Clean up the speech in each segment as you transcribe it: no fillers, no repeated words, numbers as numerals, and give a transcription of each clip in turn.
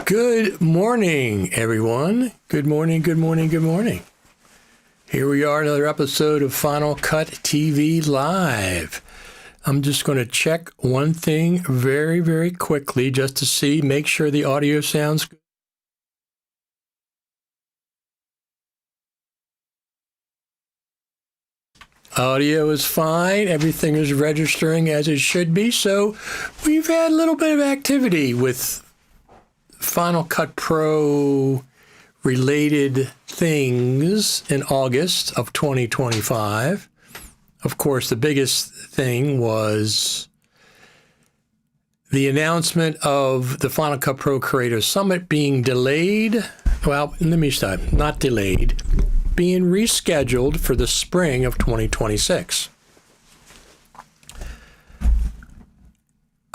Good morning, everyone. Good morning, good morning, good morning. Here we are, another episode of Final Cut TV Live. I'm just going to check one thing very, very quickly just to see, make sure the audio sounds good. Audio is fine. Everything is registering as it should be. So we've had a little bit of activity with Final Cut Pro related things in August of 2025. Of course, the biggest thing was the announcement of the Final Cut Pro Creator Summit being delayed. Well, let me start. Not delayed, being rescheduled for the spring of 2026.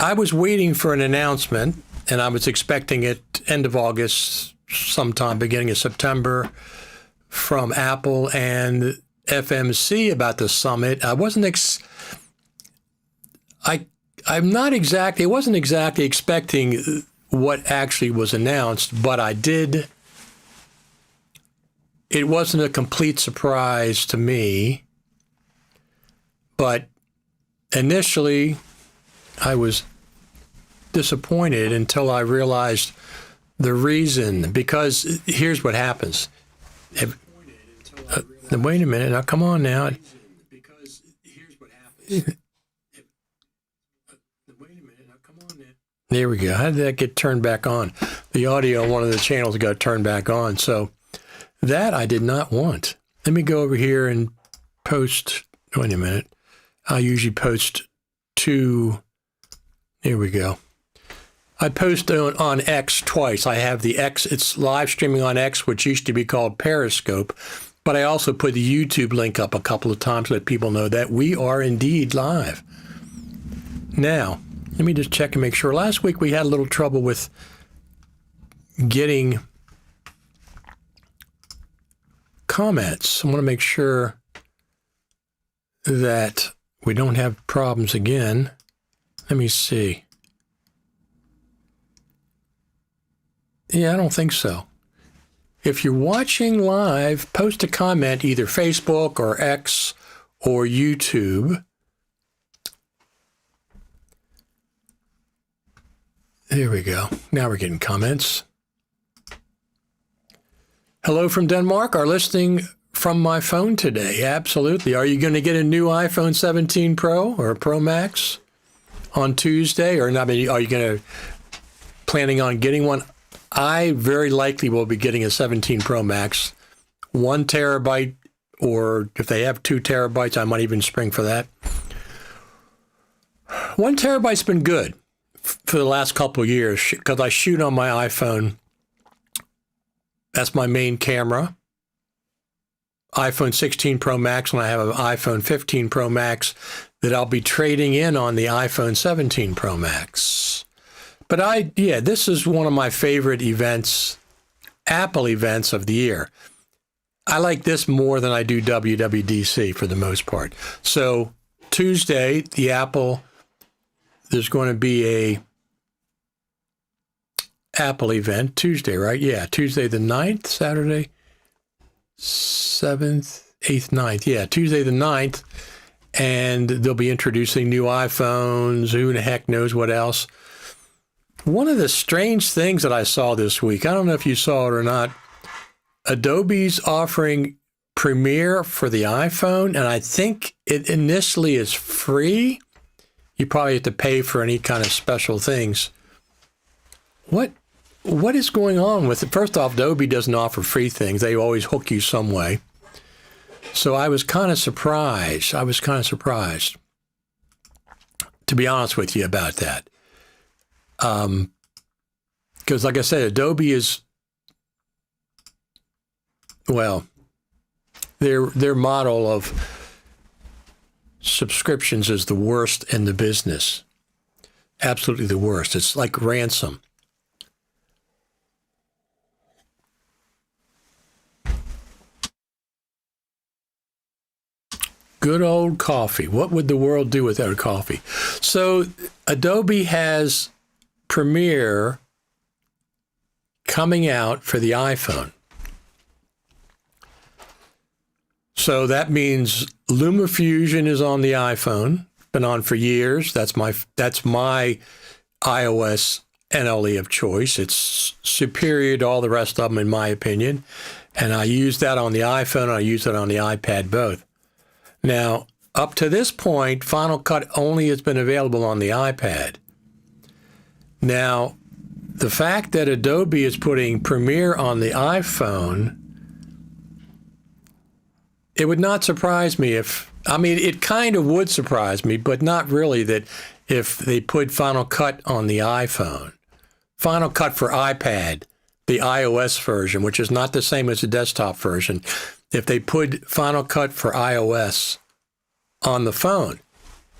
I was waiting for an announcement, and I was expecting it end of August, sometime beginning of September, from Apple and FMC about the summit. I wasn't I wasn't exactly expecting what actually was announced, but I did. It wasn't a complete surprise to me, but initially I was disappointed until I realized the reason, because here's what happens. Wait a minute, now come on now. There we go. How did that get turned back on? The audio on one of the channels got turned back on, so that I did not want. Let me go over here and post. Wait a minute. I usually post two. Here we go. I post on X twice. I have the X, it's live streaming on X, which used to be called Periscope, but I also put the YouTube link up a couple of times to let people know that we are indeed live. Now, let me just check and make sure. Last week we had a little trouble with getting comments. I want to make sure that we don't have problems again. Let me see. Yeah, I don't think so. If you're watching live, post a comment, either Facebook or X or YouTube. There we go. Now we're getting comments. Hello from Denmark. Are listening from my phone today. Absolutely. Are you going to get a new iPhone 17 Pro or Pro Max on Tuesday? Or not? Are you going to planning on getting one? I very likely will be getting a 17 Pro Max, 1 terabyte, or if they have 2 terabytes, I might even spring for that. 1 terabyte's been good for the last couple of years because I shoot on my iPhone. That's my main camera. iPhone 16 Pro Max, and I have an iPhone 15 Pro Max that I'll be trading in on the iPhone 17 Pro Max. But this is one of my favorite events, Apple events of the year. I like this more than I do WWDC for the most part. So Tuesday, there's going to be a Apple event. Tuesday, right? Yeah, Tuesday the 9th, Saturday, 7th, 8th, 9th. Yeah, Tuesday the 9th. And they'll be introducing new iPhones, who the heck knows what else. One of the strange things that I saw this week, I don't know if you saw it or not, Adobe's offering Premiere for the iPhone, and I think it initially is free. You probably have to pay for any kind of special things. What is going on with it? First off, Adobe doesn't offer free things. They always hook you some way. So I was kind of surprised. To be honest with you about that. Because like I said, Adobe is, well, their model of subscriptions is the worst in the business. Absolutely the worst. It's like ransom. Good old coffee. What would the world do without coffee? So Adobe has Premiere coming out for the iPhone. So that means LumaFusion is on the iPhone, been on for years. That's my iOS NLE of choice. It's superior to all the rest of them, in my opinion. And I use that on the iPhone, and I use it on the iPad both. Now, up to this point, Final Cut only has been available on the iPad. Now, the fact that Adobe is putting Premiere on the iPhone, it would not surprise me it kind of would surprise me, but not really, that if they put Final Cut on the iPhone. Final Cut for iPad, the iOS version, which is not the same as the desktop version, if they put Final Cut for iOS on the phone.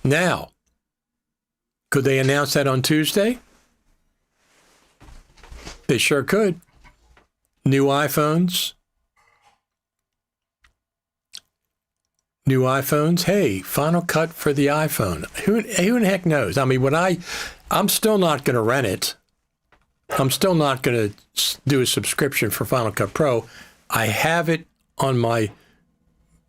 Now, could they announce that on Tuesday? They sure could. New iPhones. Hey, Final Cut for the iPhone. Who in the heck knows? I mean, I'm still not going to rent it. I'm still not going to do a subscription for Final Cut Pro. I have it on my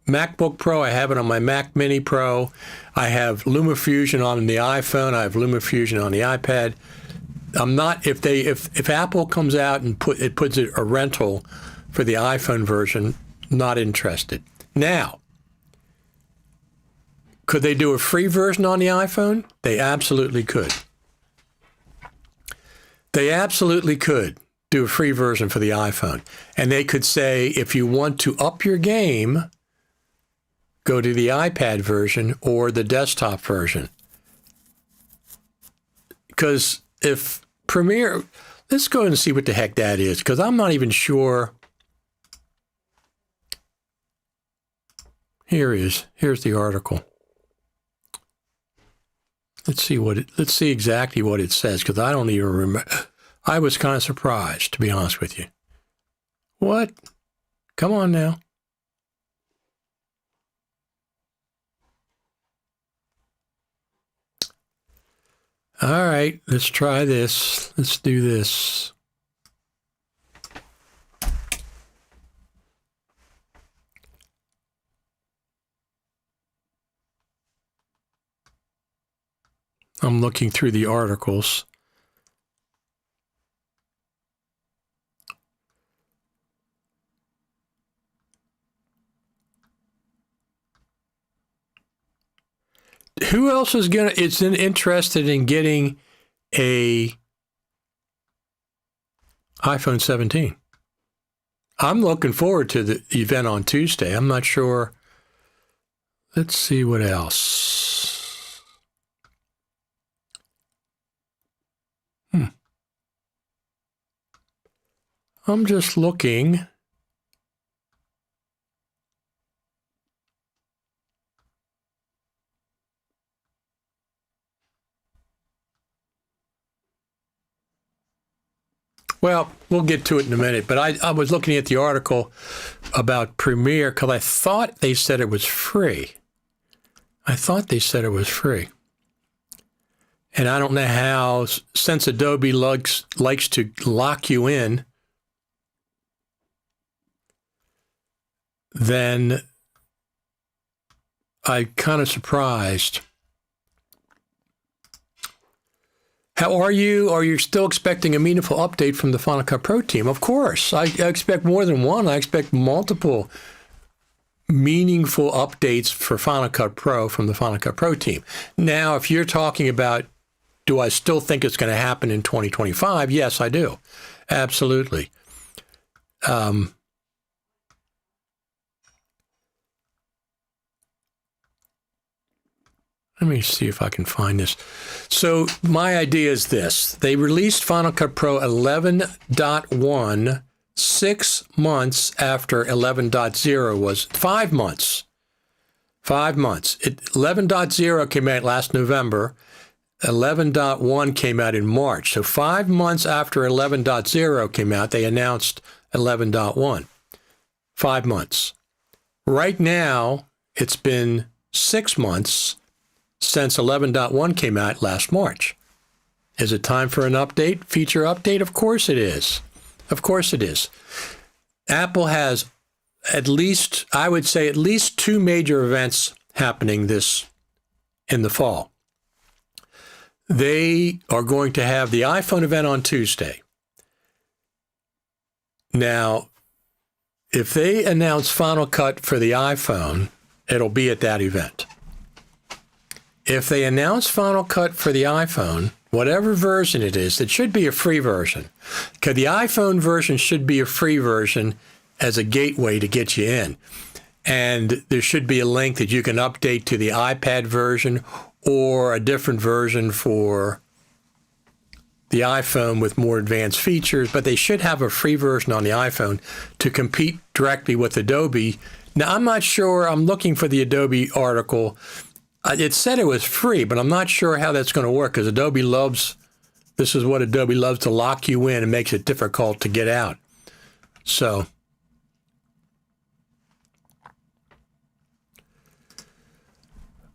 MacBook Pro. I have it on my Mac Mini Pro. I have LumaFusion on the iPhone. I have LumaFusion on the iPad. I'm not, if Apple comes out and puts it a rental for the iPhone version, not interested. Now, could they do a free version on the iPhone? They absolutely could. They absolutely could do a free version for the iPhone. And they could say, if you want to up your game, go to the iPad version or the desktop version. Because if Premiere, let's go and see what the heck that is, because I'm not even sure. Here's the article. Let's see exactly what it says, because I don't even remember. I was kind of surprised, to be honest with you. What? Come on now. All right, let's try this. Let's do this. I'm looking through the articles. Who else is interested in getting a iPhone 17? I'm looking forward to the event on Tuesday. I'm not sure. Let's see what else. I'm just looking. Well, we'll get to it in a minute, but I was looking at the article about Premiere because I thought they said it was free. And I don't know how, since Adobe likes to lock you in, then I'm kind of surprised. How are you? Are you still expecting a meaningful update from the Final Cut Pro team? Of course. I expect more than one. I expect multiple meaningful updates for Final Cut Pro from the Final Cut Pro team. Now, if you're talking about, do I still think it's going to happen in 2025? Yes, I do. Absolutely. Let me see if I can find this. So my idea is this. They released Final Cut Pro 11.1 6 months after 11.0 was 5 months. 5 months. 11.0 came out last November. 11.1 came out in March. So 5 months after 11.0 came out, they announced 11.1. 5 months. Right now, it's been 6 months since 11.1 came out last March. Is it time for an update, feature update? Of course it is. Of course it is. Apple has I would say at least two major events happening in the fall. They are going to have the iPhone event on Tuesday. Now, if they announce Final Cut for the iPhone, it'll be at that event. If they announce Final Cut for the iPhone, whatever version it is, it should be a free version. Because the iPhone version should be a free version as a gateway to get you in. And there should be a link that you can update to the iPad version or a different version for the iPhone with more advanced features. But they should have a free version on the iPhone to compete directly with Adobe. Now, I'm not sure. I'm looking for the Adobe article. It said it was free, but I'm not sure how that's going to work because this is what Adobe loves, to lock you in and makes it difficult to get out. So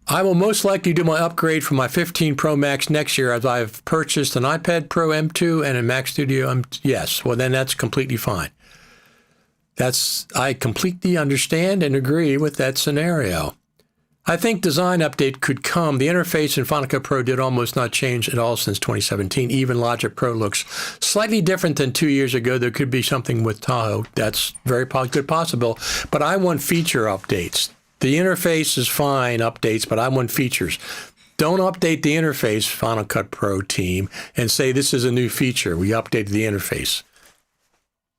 I will most likely do my upgrade for my 15 Pro Max next year, as I've purchased an iPad Pro M2 and a Mac Studio Yes, well then that's completely fine. I completely understand and agree with that scenario. I think design update could come. The interface in Final Cut Pro did almost not change at all since 2017. Even Logic Pro looks slightly different than 2 years ago. There could be something with Tahoe. That's very good possible. But I want feature updates. The interface is fine, updates, but I want features. Don't update the interface, Final Cut Pro team, and say this is a new feature. We updated the interface.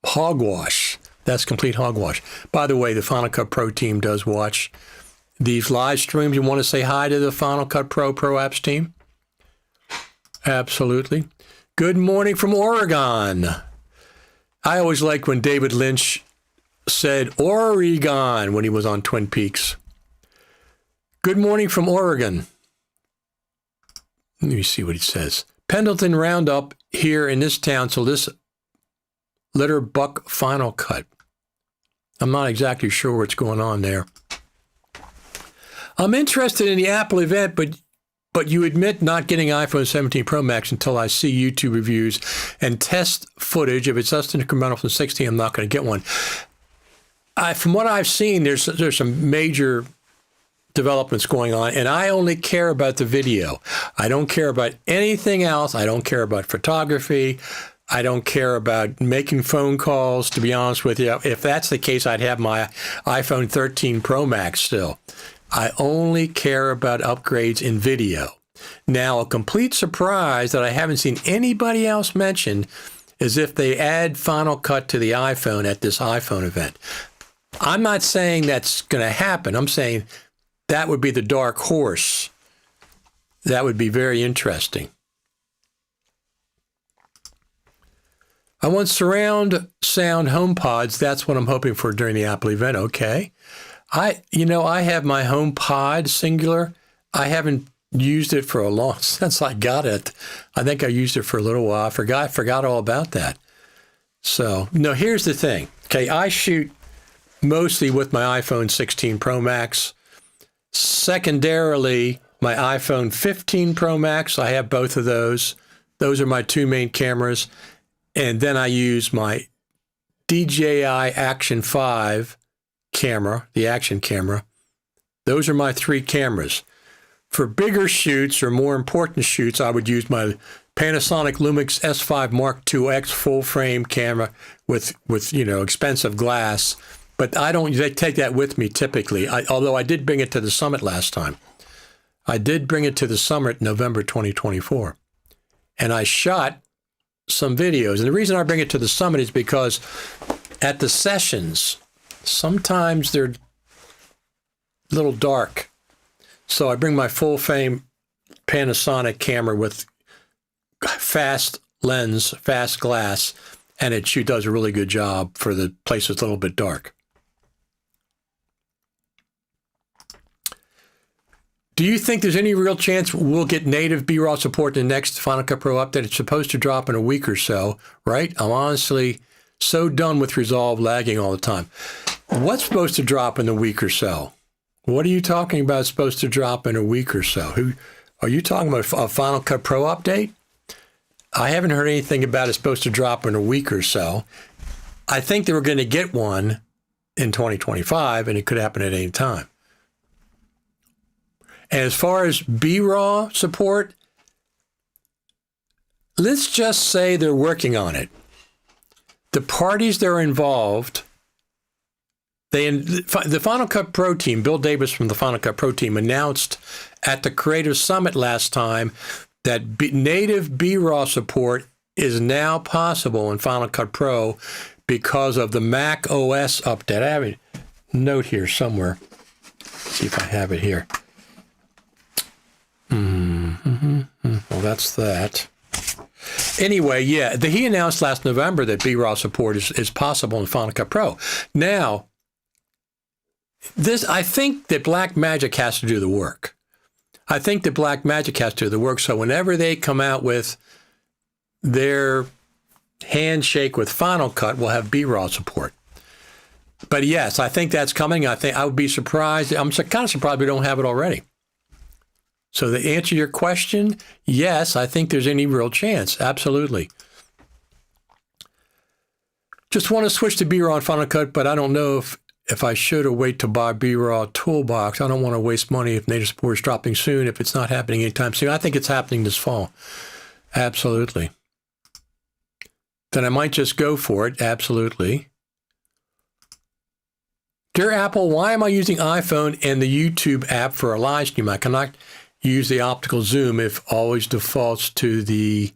Hogwash. That's complete hogwash. By the way, the Final Cut Pro team does watch these live streams. You want to say hi to the Final Cut Pro Apps team? Absolutely. Good morning from Oregon. I always liked when David Lynch said Oregon when he was on Twin Peaks. Good morning from Oregon. Let me see what he says. Pendleton Roundup here in this town, so this litter buck Final Cut. I'm not exactly sure what's going on there. I'm interested in the Apple event, but you admit not getting iPhone 17 Pro Max until I see YouTube reviews and test footage. If it's less than incremental from 16, I'm not going to get one. From what I've seen, there's some major developments going on, and I only care about the video. I don't care about anything else. I don't care about photography. I don't care about making phone calls, to be honest with you. If that's the case, I'd have my iPhone 13 Pro Max still. I only care about upgrades in video. Now, a complete surprise that I haven't seen anybody else mention is if they add Final Cut to the iPhone at this iPhone event. I'm not saying that's going to happen. I'm saying that would be the dark horse. That would be very interesting. I want surround sound HomePods. That's what I'm hoping for during the Apple event. Okay. I have my HomePod singular. I haven't used it for a long since I got it. I think I used it for a little while. I forgot all about that. So, no, here's the thing. Okay, I shoot mostly with my iPhone 16 Pro Max. Secondarily, my iPhone 15 Pro Max. I have both of those. Those are my two main cameras. And then I use my DJI Action 5 camera, the action camera. Those are my three cameras. For bigger shoots or more important shoots, I would use my Panasonic Lumix S5 Mark IIX full frame camera with expensive glass. But they take that with me typically. Although I did bring it to the summit last time. I did bring it to the summit in November 2024. And I shot some videos. And the reason I bring it to the summit is because at the sessions, sometimes they're a little dark. So I bring my full frame Panasonic camera with fast lens, fast glass, and it does a really good job for the places a little bit dark. Do you think there's any real chance we'll get native B-RAW support in the next Final Cut Pro update? It's supposed to drop in a week or so, right? I'm honestly so done with Resolve lagging all the time. What's supposed to drop in a week or so? What are you talking about supposed to drop in a week or so? Are you talking about a Final Cut Pro update? I haven't heard anything about it's supposed to drop in a week or so. I think they were going to get one in 2025, and it could happen at any time. And as far as BRAW support, let's just say they're working on it. The parties that are involved, the Final Cut Pro team, Bill Davis from the Final Cut Pro team, announced at the Creative Summit last time that native BRAW support is now possible in Final Cut Pro because of the Mac OS update. I have a note here somewhere. Let's see if I have it here. Well, that's that. Anyway, yeah, he announced last November that BRAW support is possible in Final Cut Pro. Now, I think that Blackmagic has to do the work. So whenever they come out with their handshake with Final Cut, we'll have BRAW support. But yes, I think that's coming. I would be surprised. I'm kind of surprised we don't have it already. So to answer your question, yes, I think there's any real chance. Absolutely. Just want to switch to BRAW on Final Cut, but I don't know if I should or wait to buy BRAW Toolbox. I don't want to waste money if native support is dropping soon, if it's not happening anytime soon. I think it's happening this fall. Absolutely. Then I might just go for it. Absolutely. Dear Apple, why am I using iPhone and the YouTube app for a live stream? I cannot use the optical zoom if always defaults to the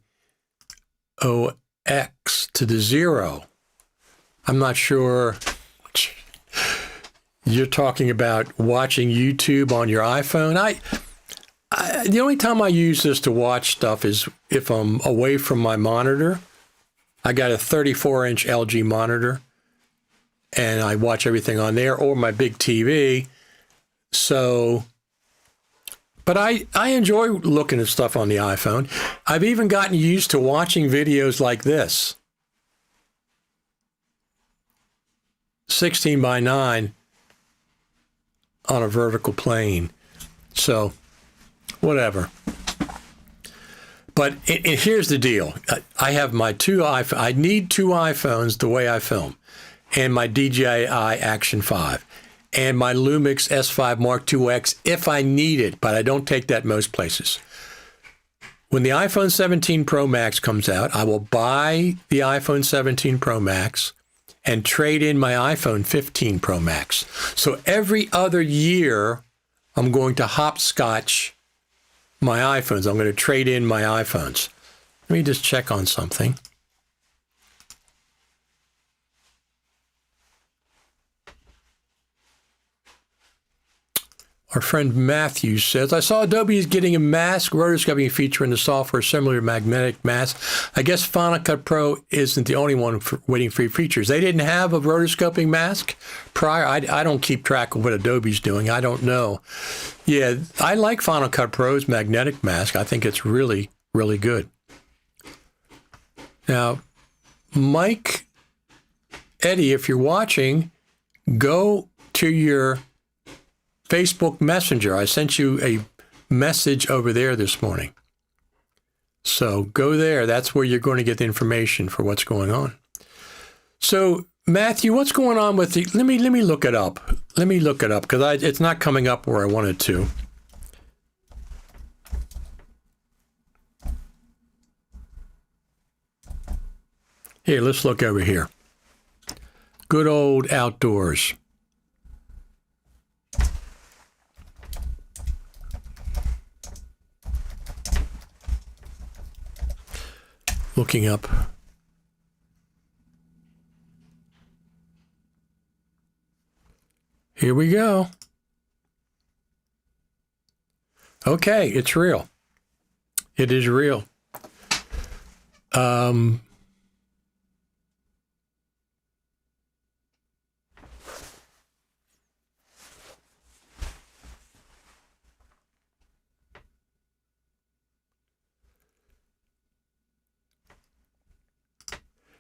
OX, to the 0. I'm not sure. You're talking about watching YouTube on your iPhone. The only time I use this to watch stuff is if I'm away from my monitor. I got a 34-inch LG monitor, and I watch everything on there, or my big TV. So, but I enjoy looking at stuff on the iPhone. I've even gotten used to watching videos like this. 16 by 9 on a vertical plane. So, whatever. But here's the deal. I have my two iPhones. I need two iPhones the way I film, and my DJI Action 5, and my Lumix S5 Mark IIX if I need it, but I don't take that most places. When the iPhone 17 Pro Max comes out, I will buy the iPhone 17 Pro Max and trade in my iPhone 15 Pro Max. So every other year, I'm going to hopscotch my iPhones. I'm going to trade in my iPhones. Let me just check on something. Our friend Matthew says, I saw Adobe is getting a mask rotoscoping feature in the software similar to magnetic mask. I guess Final Cut Pro isn't the only one waiting for features. They didn't have a rotoscoping mask prior. I don't keep track of what Adobe's doing. I don't know. Yeah, I like Final Cut Pro's magnetic mask. I think it's really, really good. Now, Mike, Eddie, if you're watching, go to your Facebook Messenger. I sent you a message over there this morning. So go there. That's where you're going to get the information for what's going on. So Matthew, what's going on with the, let me look it up. Let me look it up because it's not coming up where I wanted to. Here, let's look over here. Good old outdoors. Looking up. Here we go. Okay, it's real. It is real.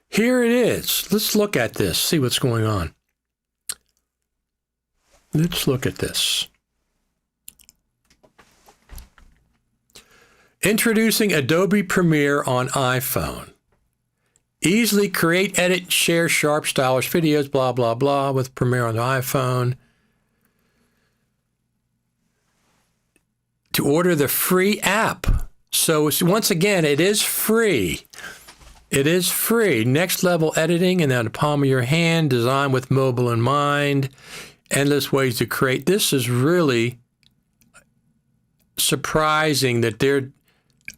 Here it is. Let's look at this, see what's going on. Let's look at this. Introducing Adobe Premiere on iPhone. Easily create, edit, share sharp, stylish videos, blah, blah, blah, with Premiere on the iPhone. To order the free app. So once again, it is free. It is free. Next level editing and then the palm of your hand, designed with mobile in mind. Endless ways to create. This is really surprising that they're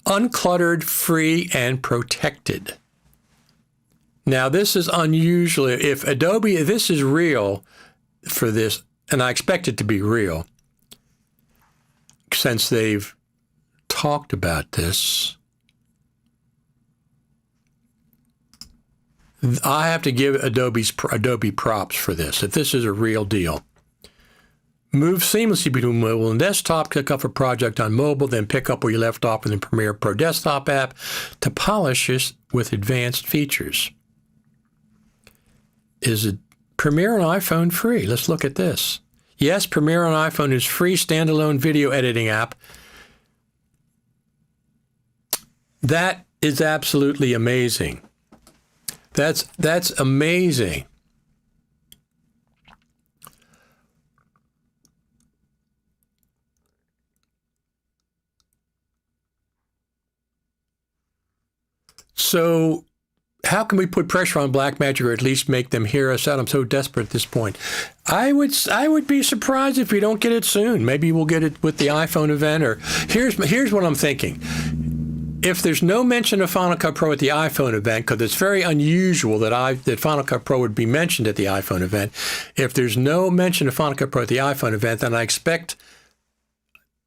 uncluttered, free, and protected. Now, this is unusual. If Adobe, this is real for this, and I expect it to be real, since they've talked about this, I have to give Adobe props for this, if this is a real deal. Move seamlessly between mobile and desktop, click off a project on mobile, then pick up where you left off in the Premiere Pro desktop app to polish it with advanced features. Is it Premiere on iPhone free? Let's look at this. Yes, Premiere on iPhone is free standalone video editing app. That is absolutely amazing. That's amazing. So how can we put pressure on Blackmagic or at least make them hear us out? I'm so desperate at this point. I would be surprised if we don't get it soon. Maybe we'll get it with the iPhone event. Or here's what I'm thinking. If there's no mention of Final Cut Pro at the iPhone event, because it's very unusual that Final Cut Pro would be mentioned at the iPhone event. If there's no mention of Final Cut Pro at the iPhone event, then I expect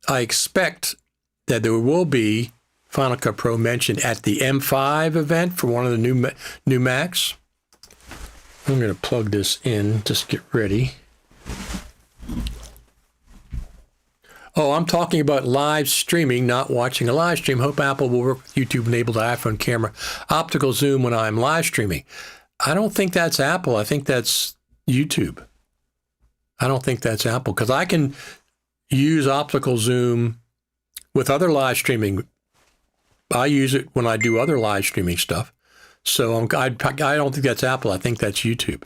that there will be Final Cut Pro mentioned at the M5 event for one of the new Macs. I'm going to plug this in, just get ready. Oh, I'm talking about live streaming, not watching a live stream. Hope Apple will work with YouTube-enabled iPhone camera optical zoom when I'm live streaming. I don't think that's Apple. I think that's YouTube. I don't think that's Apple, because I can use optical zoom with other live streaming. I use it when I do other live streaming stuff. So I don't think that's Apple. I think that's YouTube.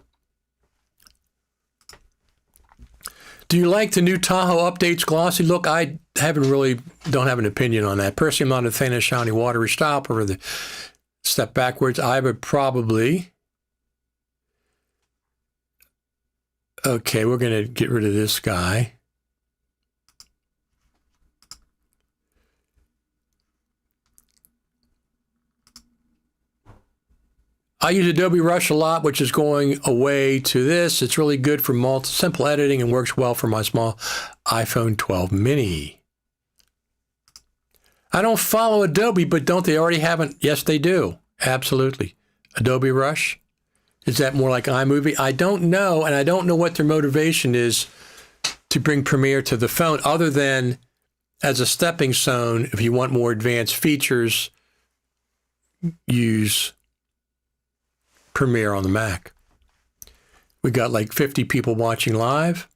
Do you like the new Tahoe updates glossy look? I don't have an opinion on that. Personally, I'm not a fan of shiny watery style or the step backwards. I would probably... Okay, we're going to get rid of this guy. I use Adobe Rush a lot, which is going away to this. It's really good for simple editing and works well for my small iPhone 12 mini. I don't follow Adobe, but don't they already have it? Yes, they do. Absolutely. Adobe Rush? Is that more like iMovie? I don't know, and I don't know what their motivation is to bring Premiere to the phone, other than as a stepping stone. If you want more advanced features, use Premiere on the Mac. We got like 50 people watching live.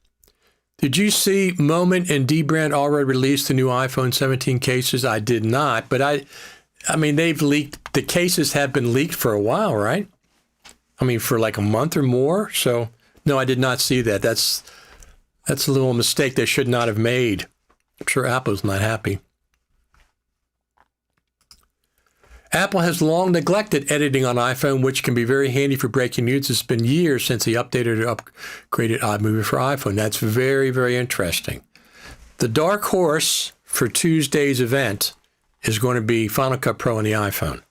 Did you see Moment and Dbrand already released the new iPhone 17 cases? I did not, but I mean, they've leaked, the cases have been leaked for a while, right? I mean, for like a month or more. So no, I did not see that. That's a little mistake they should not have made. I'm sure Apple's not happy. Apple has long neglected editing on iPhone, which can be very handy for breaking news. It's been years since they updated or upgraded iMovie for iPhone. That's very, very interesting. The dark horse for Tuesday's event is going to be Final Cut Pro on the iPhone.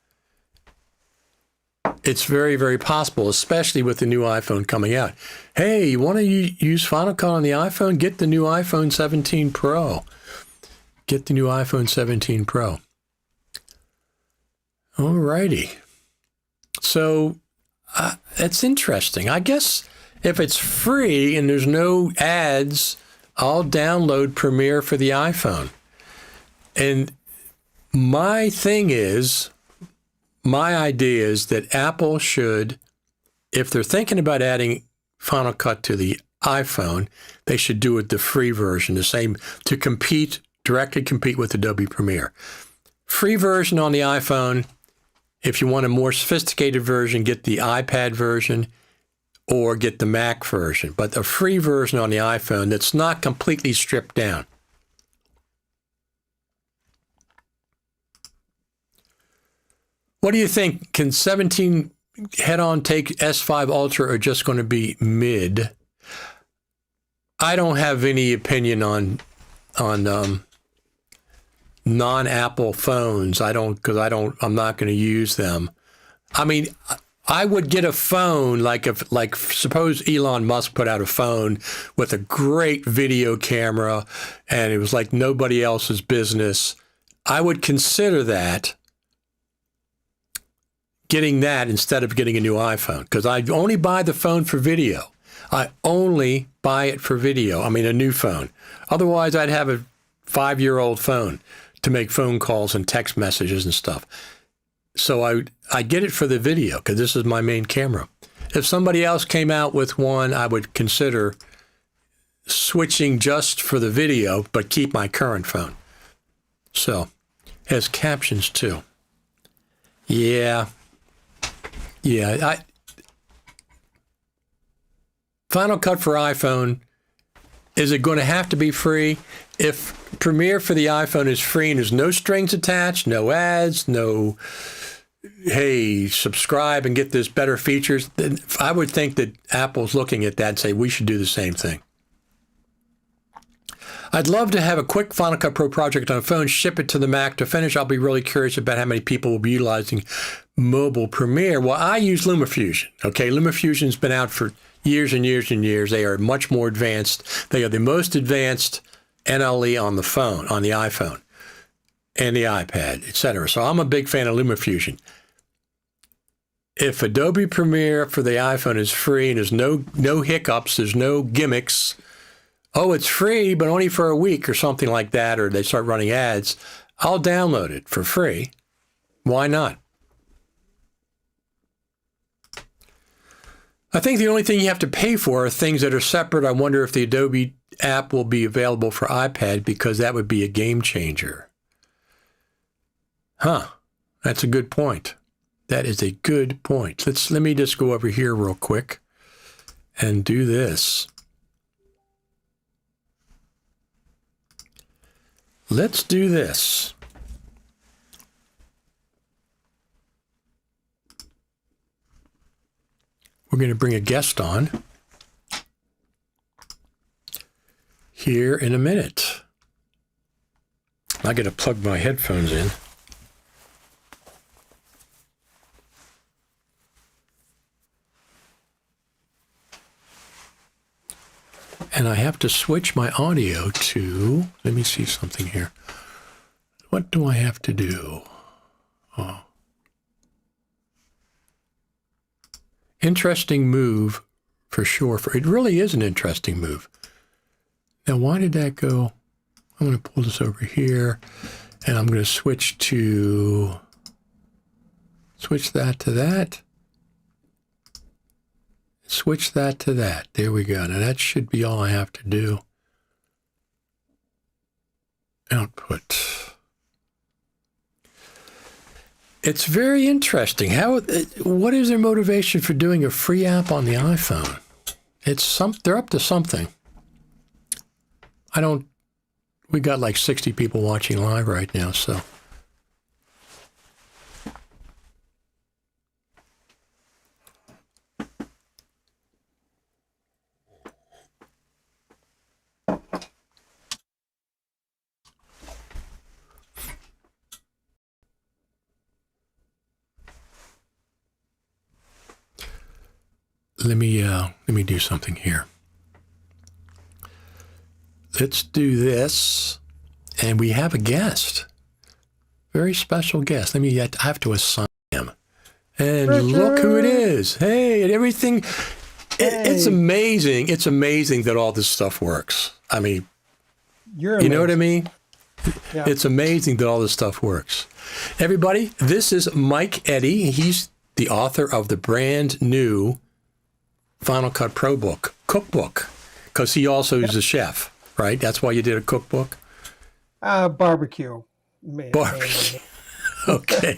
It's very, very possible, especially with the new iPhone coming out. Hey, you want to use Final Cut on the iPhone? Get the new iPhone 17 Pro. Get the new iPhone 17 Pro. All righty. So it's interesting. I guess if it's free and there's no ads, I'll download Premiere for the iPhone. And my idea is that Apple should, if they're thinking about adding Final Cut to the iPhone, they should do it the free version, the same, to directly compete with Adobe Premiere. Free version on the iPhone. If you want a more sophisticated version, get the iPad version or get the Mac version. But the free version on the iPhone that's not completely stripped down. What do you think? Can 17 head-on take S5 Ultra or just going to be mid? I don't have any opinion on non-Apple phones. I'm not going to use them. I mean, I would get a phone like suppose Elon Musk put out a phone with a great video camera and it was like nobody else's business. I would consider getting that instead of getting a new iPhone, because I only buy the phone for video. I only buy it for video. I mean, a new phone. Otherwise, I'd have a 5-year-old phone to make phone calls and text messages and stuff. So I get it for the video because this is my main camera. If somebody else came out with one, I would consider switching just for the video, but keep my current phone. So, has captions too. Yeah. Final Cut for iPhone, is it going to have to be free? If Premiere for the iPhone is free and there's no strings attached, no ads, no, hey, subscribe and get this better features, then I would think that Apple's looking at that and say we should do the same thing. I'd love to have a quick Final Cut Pro project on a phone, ship it to the Mac to finish. I'll be really curious about how many people will be utilizing mobile Premiere. Well, I use LumaFusion. Okay, LumaFusion's been out for years and years and years. They are much more advanced. They are the most advanced NLE on the phone, on the iPhone and the iPad, etc. So I'm a big fan of LumaFusion. If Adobe Premiere for the iPhone is free and there's no hiccups, there's no gimmicks, oh, it's free, but only for a week or something like that, or they start running ads, I'll download it for free. Why not? I think the only thing you have to pay for are things that are separate. I wonder if the Adobe app will be available for iPad, because that would be a game changer. Huh. That's a good point. That is a good point. Let me just go over here real quick and do this. Let's do this. We're going to bring a guest on here in a minute. I got to plug my headphones in. And I have to switch my audio to, let me see something here. What do I have to do? Oh. Interesting move for sure. It really is an interesting move. Now, why did that go? I'm going to pull this over here and I'm going to switch that to that. Switch that to that. There we go. Now that should be all I have to do. Output. It's very interesting. What is their motivation for doing a free app on the iPhone? They're up to something. We got like 60 people watching live right now, so. Let me do something here. Let's do this, and we have a guest, very special guest. I have to assign him, and Richard. Look who it is. Hey, and everything. It's amazing. It's amazing that all this stuff works. I mean, you know what I mean? Yeah. It's amazing that all this stuff works. Everybody, this is Mike Eddy. He's the author of the brand new Final Cut Pro cookbook, because he also is a chef, right? That's why you did a cookbook? Barbecue. Okay.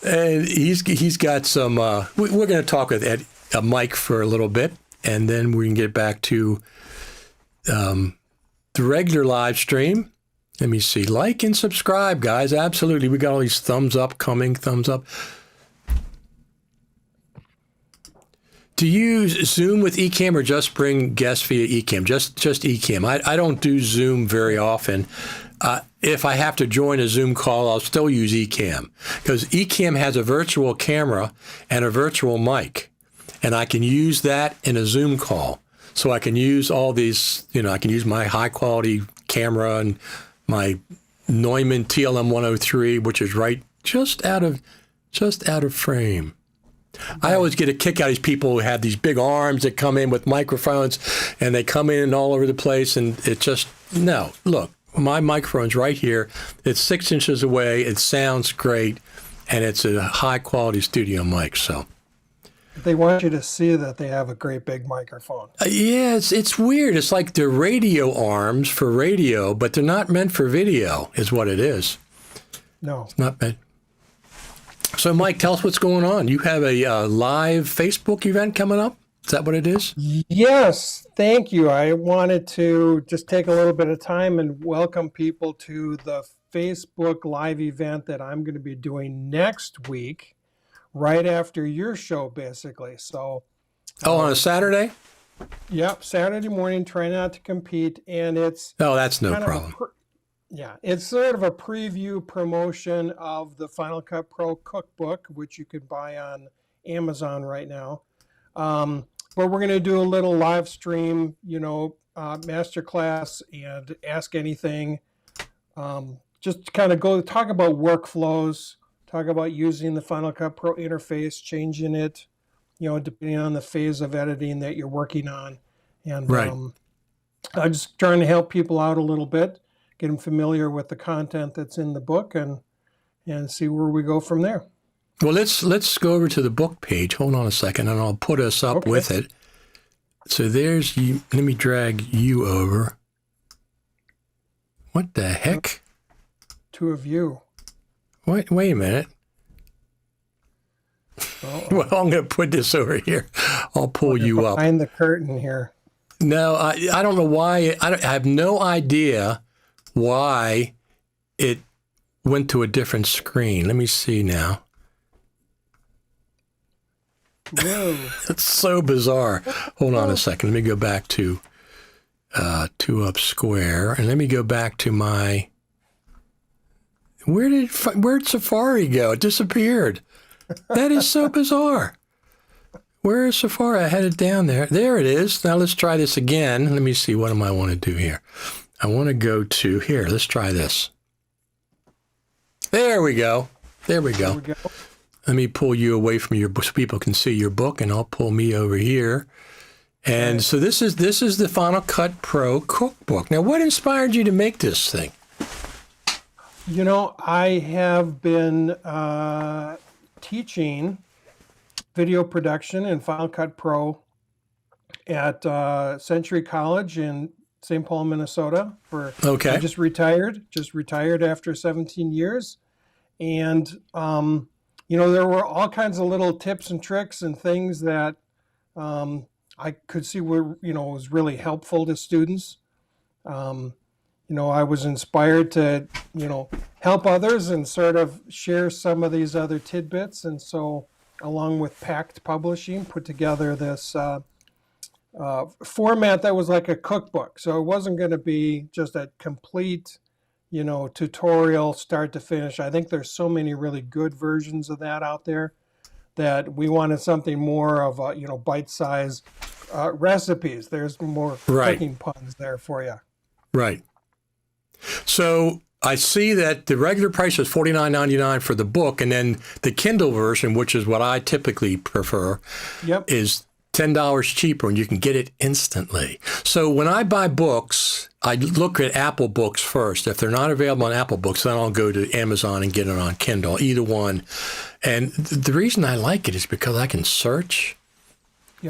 And he's got some. We're going to talk with Mike for a little bit, and then we can get back to the regular live stream. Let me see. Like and subscribe, guys. Absolutely. We got all these thumbs up coming. Thumbs up. Do you Zoom with Ecamm or just bring guests via Ecamm? Just Ecamm. I don't do Zoom very often. If I have to join a Zoom call, I'll still use Ecamm because Ecamm has a virtual camera and a virtual mic, and I can use that in a Zoom call. So I can use all these, I can use my high quality camera and my Neumann TLM 103, which is right just out of frame. I always get a kick out of these people who have these big arms that come in with microphones, and they come in all over the place, and it just, no, look, my microphone's right here. It's 6 inches away. It sounds great, and it's a high-quality studio mic, so. They want you to see that they have a great big microphone. Yeah, it's weird. It's like they're radio arms for radio, but they're not meant for video, is what it is. No. It's not meant. So, Mike, tell us what's going on. You have a live Facebook event coming up? Is that what it is? Yes, thank you. I wanted to just take a little bit of time and welcome people to the Facebook live event that I'm going to be doing next week, right after your show, basically. So, on a Saturday? Yep, Saturday morning, try not to compete, and it's... Oh, that's no problem. Yeah, it's sort of a preview promotion of the Final Cut Pro cookbook, which you could buy on Amazon right now. But we're going to do a little live stream, masterclass and ask anything. Just kind of go talk about workflows, talk about using the Final Cut Pro interface, changing it, depending on the phase of editing that you're working on. And right. I'm just trying to help people out a little bit, get them familiar with the content that's in the book, and see where we go from there. Well, let's go over to the book page. Hold on a second, and I'll put us up with it. So there's you. Let me drag you over. What the heck? Two of you. Wait a minute. Well, I'm going to put this over here. I'll pull you up. Behind the curtain here. No, I don't know why. I have no idea why it went to a different screen. Let me see now. Whoa. It's so bizarre. Hold on a second. Let me go back to 2Up Square, and let me go back to my. Where'd Safari go? It disappeared. That is so bizarre. Where is Safari? I had it down there. There it is. Now let's try this again. Let me see. What do I want to do here? I want to go to here. Let's try this. There we go. There we go. Let me pull you away from your book so people can see your book, and I'll pull me over here. And so this is the Final Cut Pro cookbook. Now, what inspired you to make this thing? I have been teaching video production in Final Cut Pro at Century College in St. Paul, Minnesota. I just retired after 17 years. And, there were all kinds of little tips and tricks and things that I could see were, was really helpful to students. I was inspired to, help others and sort of share some of these other tidbits. And so, along with Pact Publishing, put together this format that was like a cookbook. So it wasn't going to be just a complete, tutorial start to finish. I think there's so many really good versions of that out there that we wanted something more of, bite-sized recipes. There's more cooking puns there for you. Right. So I see that the regular price is $49.99 for the book, and then the Kindle version, which is what I typically prefer, is $10 cheaper, and you can get it instantly. So when I buy books, I look at Apple Books first. If they're not available on Apple Books, then I'll go to Amazon and get it on Kindle, either one. And the reason I like it is because I can search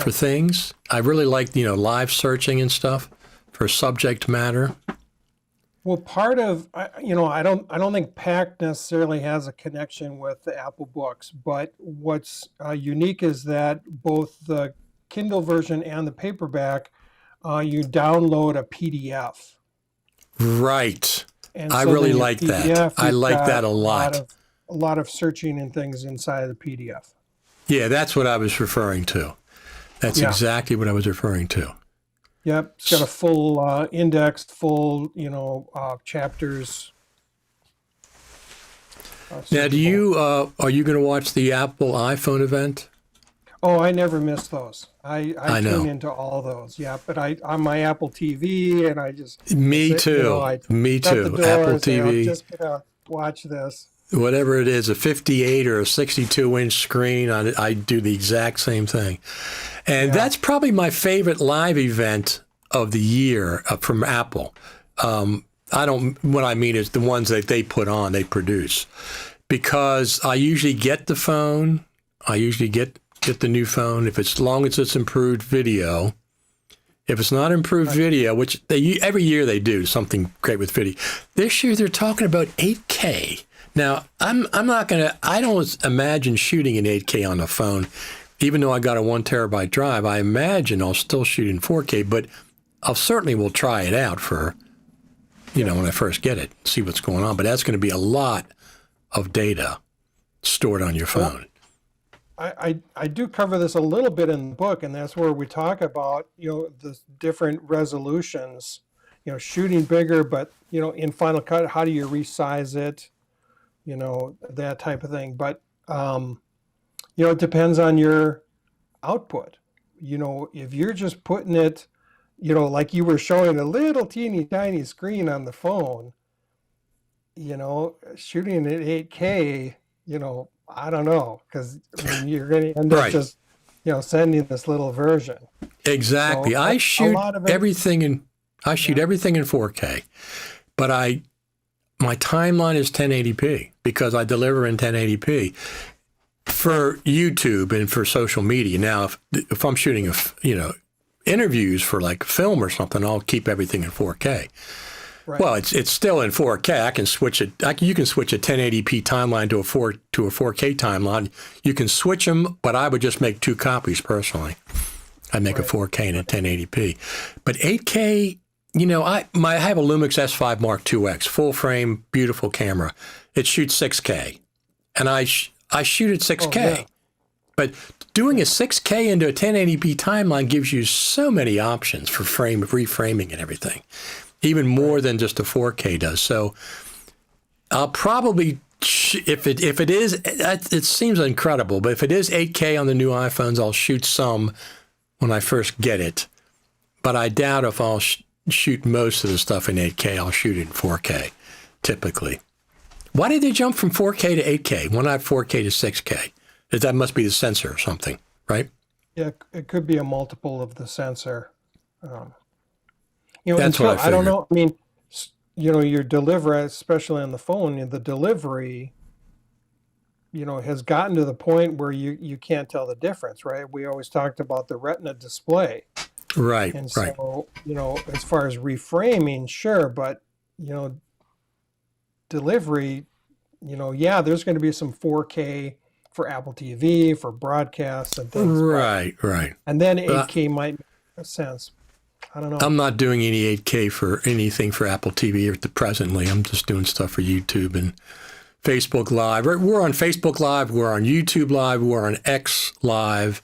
for things. I really like, live searching and stuff for subject matter. Well, part of, I don't think Pack necessarily has a connection with the Apple Books, but what's unique is that both the Kindle version and the paperback, you download a PDF. Right. And I so really then your like that. PDF, I you've like got that a lot. a lot of searching and things inside of the PDF. Yeah, that's what I was referring to. That's Yeah. exactly what I was referring to. Yep. It's got a full indexed, full, chapters. Now, are you going to watch the Apple iPhone event? Oh, I never miss those. I know. tune into all those. Yeah, but on my Apple TV, and I just Me too. Me shut the too. door Apple and say, I'm TV, just gonna watch this. whatever it is, a 58 or a 62-inch screen, I do the exact same thing. And that's probably my favorite live event of the year from Apple. What I mean is the ones that they put on, they produce. Because I usually get the phone, I usually get the new phone, as long as it's improved video. If it's not improved video, which every year they do something great with video. This year they're talking about 8K. Now, I don't imagine shooting in 8K on the phone, even though I got a 1 terabyte drive. I imagine I'll still shoot in 4K, but I'll certainly will try it out for, when I first get it, see what's going on. But that's going to be a lot of data stored on your phone. I do cover this a little bit in the book, and that's where we talk about, the different resolutions, shooting bigger, but, in Final Cut, how do you resize it? That type of thing. But, it depends on your output. If you're just putting it, like you were showing a little teeny tiny screen on the phone, shooting at 8K, I don't know, because you're going to end up just, sending this little version. Exactly. So I shoot everything in 4K, but my timeline is 1080p because I deliver in 1080p for YouTube and for social media. Now, if I'm shooting interviews for like film or something, I'll keep everything in 4K. Right. Well, it's still in 4K. I can switch it. You can switch a 1080p timeline to a 4K timeline. You can switch them, but I would just make 2 copies personally. I make a 4K and a 1080p. But 8K, I have a Lumix S5 Mark IIX, full frame, beautiful camera. It shoots 6K, and I shoot at 6K. Oh, yeah. But doing a 6K into a 1080p timeline gives you so many options for reframing and everything. Even more than just a 4K does. So I'll probably, if it is, it seems incredible, but if it is 8K on the new iPhones, I'll shoot some when I first get it. But I doubt if I'll shoot most of the stuff in 8K, I'll shoot it in 4K, typically. Why did they jump from 4K to 8K? Why not 4K to 6K? That must be the sensor or something, right? Yeah, it could be a multiple of the sensor. That's what I don't know. I mean, your delivery, especially on the phone, the delivery, has gotten to the point where you can't tell the difference, right? We always talked about the Retina display. Right. And so, as far as reframing, sure, but, delivery, there's going to be some 4K for Apple TV, for broadcasts and things. Right. And then 8K might make sense. I don't know. I'm not doing any 8K for anything for Apple TV presently. I'm just doing stuff for YouTube and Facebook Live. We're on Facebook Live. We're on YouTube Live. We're on X Live.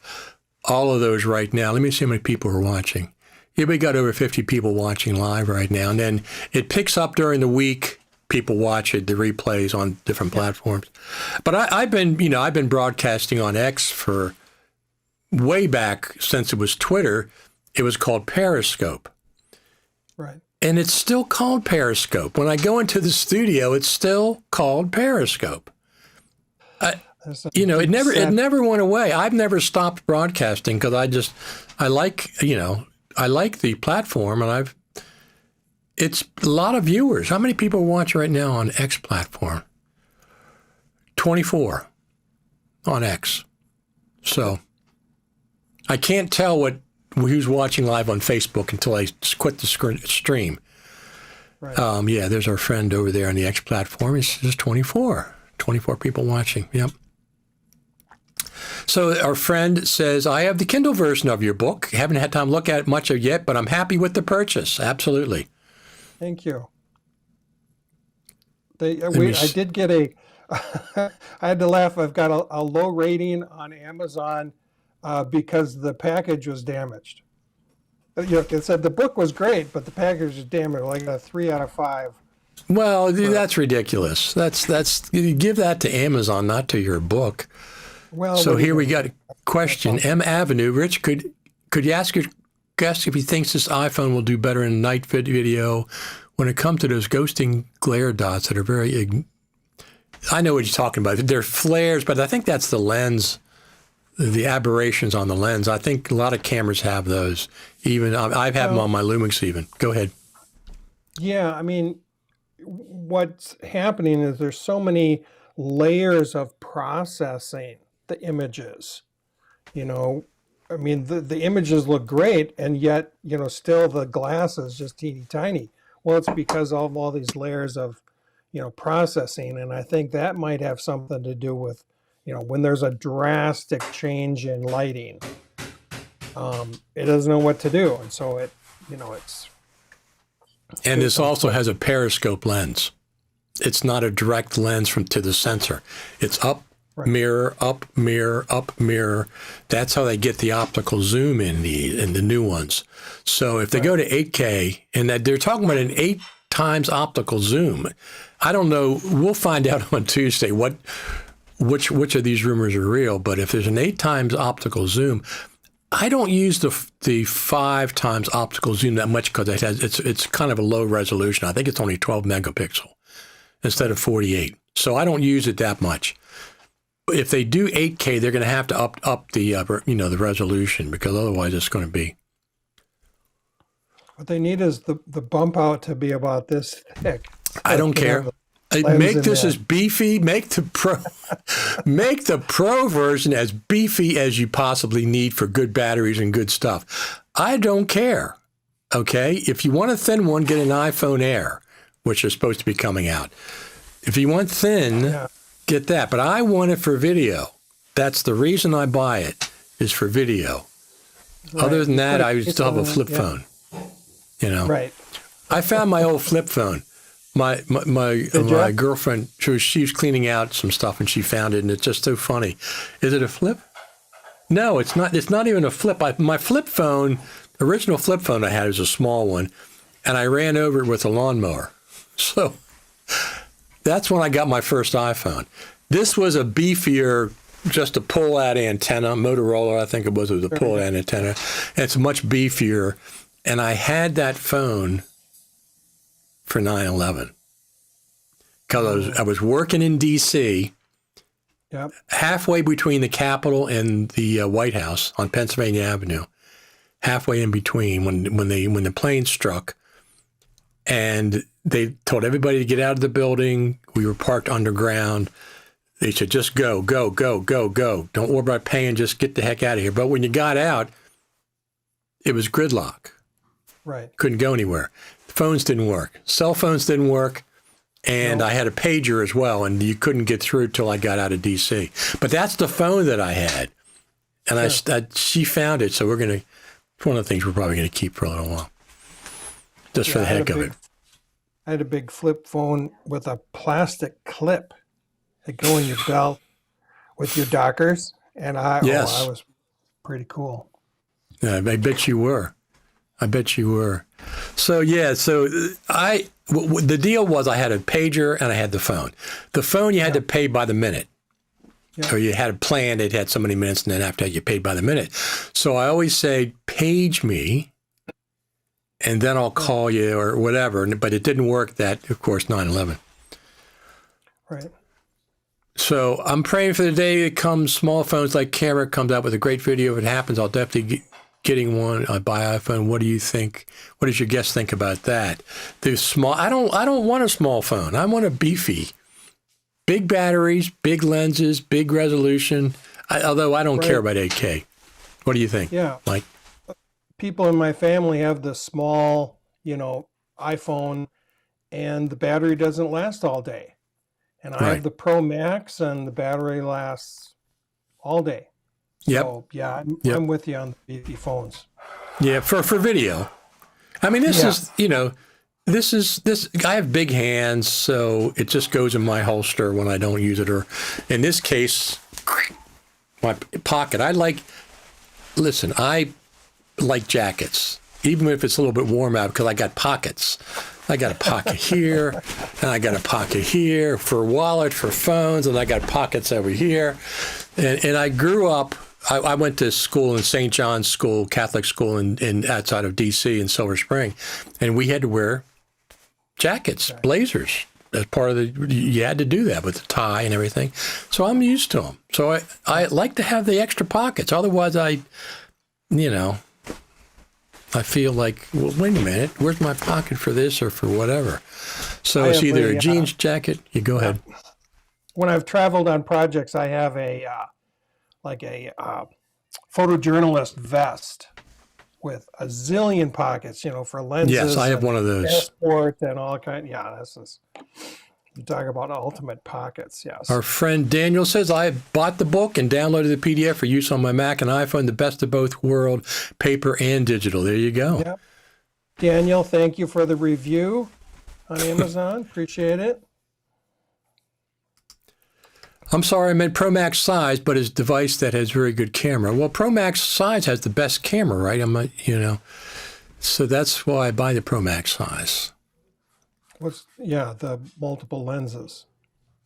All of those right now. Let me see how many people are watching. Yeah, we got over 50 people watching live right now. And then it picks up during the week. People watch it, the replays on different platforms. But I've been broadcasting on X for way back since it was Twitter. It was called Periscope. Right. And it's still called Periscope. When I go into the studio, it's still called Periscope. It never went away. I've never stopped broadcasting because I like the platform, and it's a lot of viewers. How many people watch right now on X platform? 24 on X. So I can't tell who's watching live on Facebook until I quit the stream. Right. Yeah, there's our friend over there on the X platform. It's just 24 people watching. Yep. So our friend says, I have the Kindle version of your book. Haven't had time to look at it much of yet, but I'm happy with the purchase. Absolutely. Thank you. I did get a, I had to laugh. I've got a low rating on Amazon because the package was damaged. It said the book was great, but the package was damaged, like a 3 out of 5. Well, that's ridiculous. That's you give that to Amazon, not to your book. Well, so here we got a question. M Avenue, Rich, could you ask your guest if he thinks this iPhone will do better in night video when it comes to those ghosting glare dots that are very, I know what you're talking about. They're flares, but I think that's the lens, the aberrations on the lens. I think a lot of cameras have those. Even I've had them on my Lumix even. Go ahead. Yeah, I mean, what's happening is there's so many layers of processing the images. I mean, the images look great, and yet, still the glass is just teeny tiny. Well, it's because of all these layers of, processing. And I think that might have something to do with, when there's a drastic change in lighting, it doesn't know what to do. And so it's. And this also has a periscope lens. It's not a direct lens to the sensor. It's up, right. Mirror, up, mirror, up, mirror. That's how they get the optical zoom in the new ones. So if they go to 8K, and that they're talking about an 8 times optical zoom, I don't know. We'll find out on Tuesday which of these rumors are real. But if there's an 8 times optical zoom, I don't use the 5 times optical zoom that much because it's kind of a low resolution. I think it's only 12 megapixel instead of 48. So I don't use it that much. If they do 8K, they're going to have to up the the resolution, because otherwise it's going to be. What they need is the bump out to be about this thick. I don't care. Make this as beefy. Make the pro version as beefy as you possibly need for good batteries and good stuff. I don't care. Okay, if you want a thin one, get an iPhone Air, which is supposed to be coming out. If you want thin, get that. But I want it for video. That's the reason I buy it, is for video. Right. Other than that, I still have a flip phone. Right. I found my old flip phone. My girlfriend, she was cleaning out some stuff and she found it, and it's just so funny. Is it a flip? No, it's not. It's not even a flip. My flip phone, original flip phone I had, was a small one, and I ran over it with a lawnmower. So that's when I got my first iPhone. This was a beefier, just a pull-out antenna, Motorola, I think it was a pull-out antenna. And it's much beefier, and I had that phone for 9/11 because I was working in D.C. Yep. Halfway between the Capitol and the White House on Pennsylvania Avenue, halfway in between when the plane struck, and they told everybody to get out of the building. We were parked underground. They said, just go, go, go, go, go. Don't worry about paying. Just get the heck out of here. But when you got out, it was gridlock. Right. Couldn't go anywhere. Phones didn't work. Cell phones didn't work. And I had a pager as well, and you couldn't get through till I got out of D.C. But that's the phone that I had. And she found it, so it's one of the things we're probably going to keep for a little while. Just for the heck of it. I had a big flip phone with a plastic clip that go in your belt with your Dockers, and I was pretty cool. Yeah, I bet you were. So the deal was I had a pager and I had the phone. The phone you had to pay by the minute. Yeah. Or you had a plan, it had so many minutes, and then after that you paid by the minute. So I always say, page me, and then I'll call you or whatever. But it didn't work that, of course, 9/11. Right. So I'm praying for the day it comes, small phones like camera comes out with a great video. If it happens, I'll definitely getting one. I buy iPhone. What do you think? What does your guest think about that? The small. I don't want a small phone. I want a beefy. Big batteries, big lenses, big resolution. Although I don't care about 8K. What do you think? Yeah. Mike? People in my family have the small, iPhone, and the battery doesn't last all day. And I Right. have the Pro Max, and the battery lasts all day. Yep. So yeah, Yep. I'm with you on the beefy phones. Yeah, for video. I mean, this Yeah. is, this. I have big hands, so it just goes in my holster when I don't use it, or in this case, my pocket. I like jackets, even if it's a little bit warm out, because I got pockets. I got a pocket here, and I got a pocket here for a wallet, for phones, and I got pockets over here. And I grew up. I went to school in St. John's School, Catholic school in outside of D.C. in Silver Spring, and we had to wear jackets, blazers. As part of you had to do that with the tie and everything. So I'm used to them. So I like to have the extra pockets. Otherwise, I feel like, well, wait a minute, where's my pocket for this or for whatever? So it's either a jeans jacket. You go ahead. When I've traveled on projects, I have a photojournalist vest with a zillion pockets, for lenses. Yes, I have one of those. Passport and all kind. Yeah, you talk about ultimate pockets. Yes. Our friend Daniel says, I bought the book and downloaded the PDF for use on my Mac and iPhone, the best of both worlds, paper and digital. There you go. Yep. Daniel, thank you for the review on Amazon. Appreciate it. I'm sorry, I meant Pro Max size, but it's a device that has very good camera. Well, Pro Max size has the best camera, right? So that's why I buy the Pro Max size. The multiple lenses.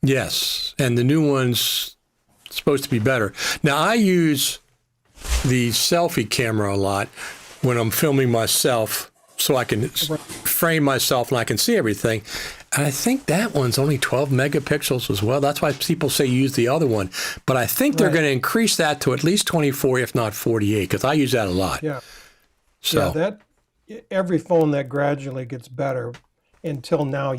Yes, and the new one's supposed to be better. Now, I use the selfie camera a lot when I'm filming myself, so I can frame myself and I can see everything. And I think that one's only 12 megapixels as well. That's why people say use the other one. But I think they're going to increase that to at least 24, if not 48, because I use that a lot. Yeah. So every phone that gradually gets better until now,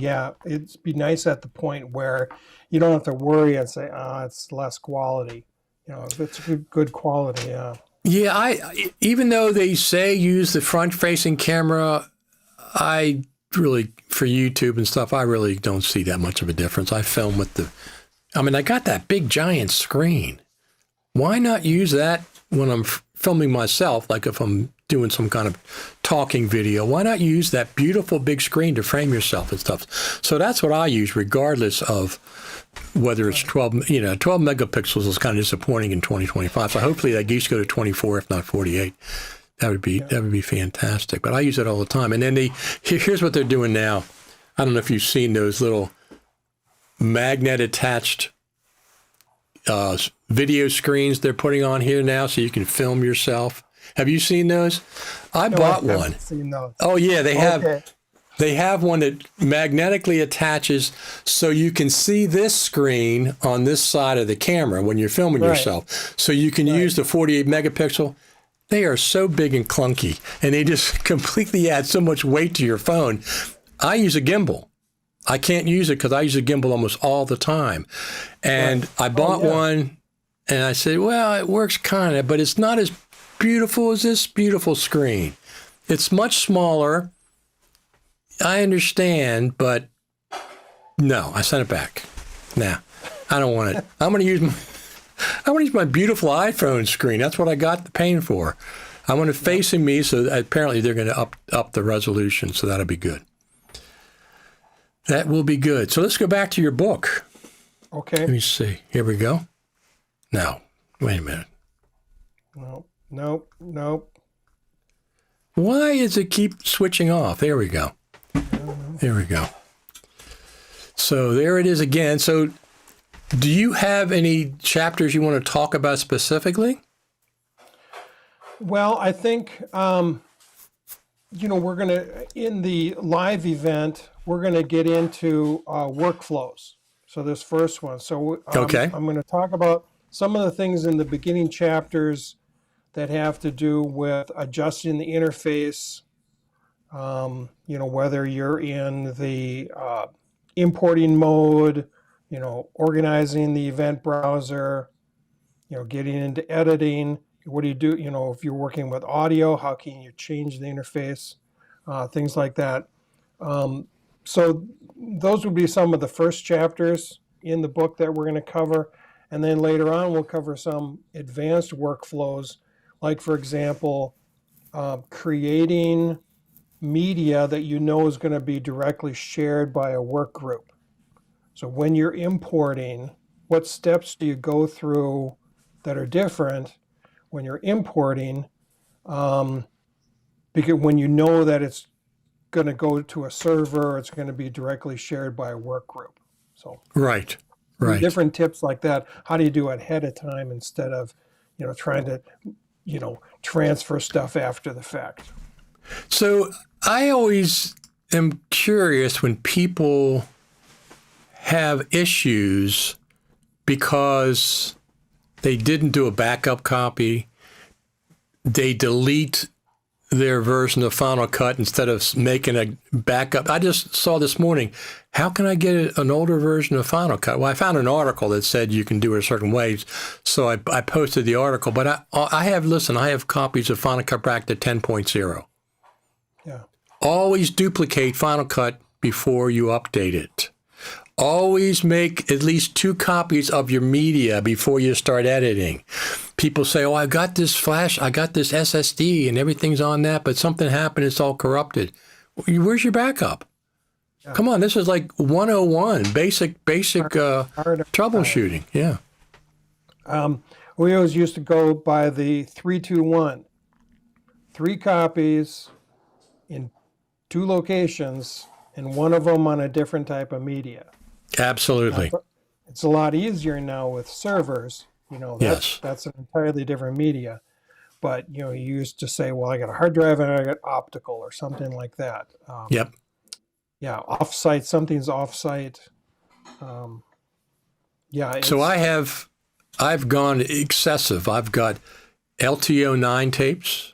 it'd be nice at the point where you don't have to worry and say, it's less quality. If it's good quality, Yeah, even though they say use the front-facing camera, I really, for YouTube and stuff, I really don't see that much of a difference. I film with I got that big giant screen. Why not use that when I'm filming myself, like if I'm doing some kind of talking video? Why not use that beautiful big screen to frame yourself and stuff? So that's what I use, regardless of whether it's 12 megapixels is kind of disappointing in 2025. So hopefully that geese go to 24, if not 48. That would be fantastic. But I use it all the time. And then here's what they're doing now. I don't know if you've seen those little magnet attached video screens they're putting on here now, so you can film yourself. Have you seen those? I bought one. Haven't seen those. Oh yeah, they have. Okay. They have one that magnetically attaches, so you can see this screen on this side of the camera when you're filming yourself. So you can use the 48 megapixel. They are so big and clunky, and they just completely add so much weight to your phone. I use a gimbal. I can't use it because I use a gimbal almost all the time. And I bought one, and I said, well, it works kind of, but it's not as beautiful as this beautiful screen. It's much smaller. I understand, but no, I sent it back. Nah, I don't want it. I'm going to use my beautiful iPhone screen. That's what I got paying for. I want it facing me, so apparently they're going to up the resolution, so that'll be good. That will be good. So let's go back to your book. Okay. Let me see. Here we go. No, wait a minute. Nope. Why does it keep switching off? There we go. There we go. So there it is again. So do you have any chapters you want to talk about specifically? Well, I think, we're going to, in the live event, we're going to get into workflows. So this first one. So I'm going to talk about some of the things in the beginning chapters that have to do with adjusting the interface, whether you're in the importing mode, organizing the event browser, getting into editing. What do you do? If you're working with audio, how can you change the interface? Things like that. So those would be some of the first chapters in the book that we're going to cover. And then later on, we'll cover some advanced workflows, like, for example, creating media that you know is going to be directly shared by a work group. So when you're importing, what steps do you go through that are different when you're importing? Because when you know that it's going to go to a server, it's going to be directly shared by a work group. So right. Different tips like that. How do you do it ahead of time instead of, trying to, transfer stuff after the fact? So I always am curious when people have issues because they didn't do a backup copy, they delete their version of Final Cut instead of making a backup. I just saw this morning, how can I get an older version of Final Cut? Well, I found an article that said you can do it a certain way, so I posted the article. But I have copies of Final Cut back to 10.0. Yeah. Always duplicate Final Cut before you update it. Always make at least 2 copies of your media before you start editing. People say, I got this flash, I got this SSD and everything's on that, but something happened, it's all corrupted. Where's your backup? Yeah. Come on, this is like 101, basic troubleshooting. Yeah. We always used to go by the 3-2-1. 3 copies in 2 locations, and one of them on a different type of media. Absolutely. It's a lot easier now with servers. Yes. That's an entirely different media. But, you used to say, well, I got a hard drive and I got optical or something like that. Yep. Yeah, offsite, something's offsite. So I've gone excessive. I've got LTO9 tapes.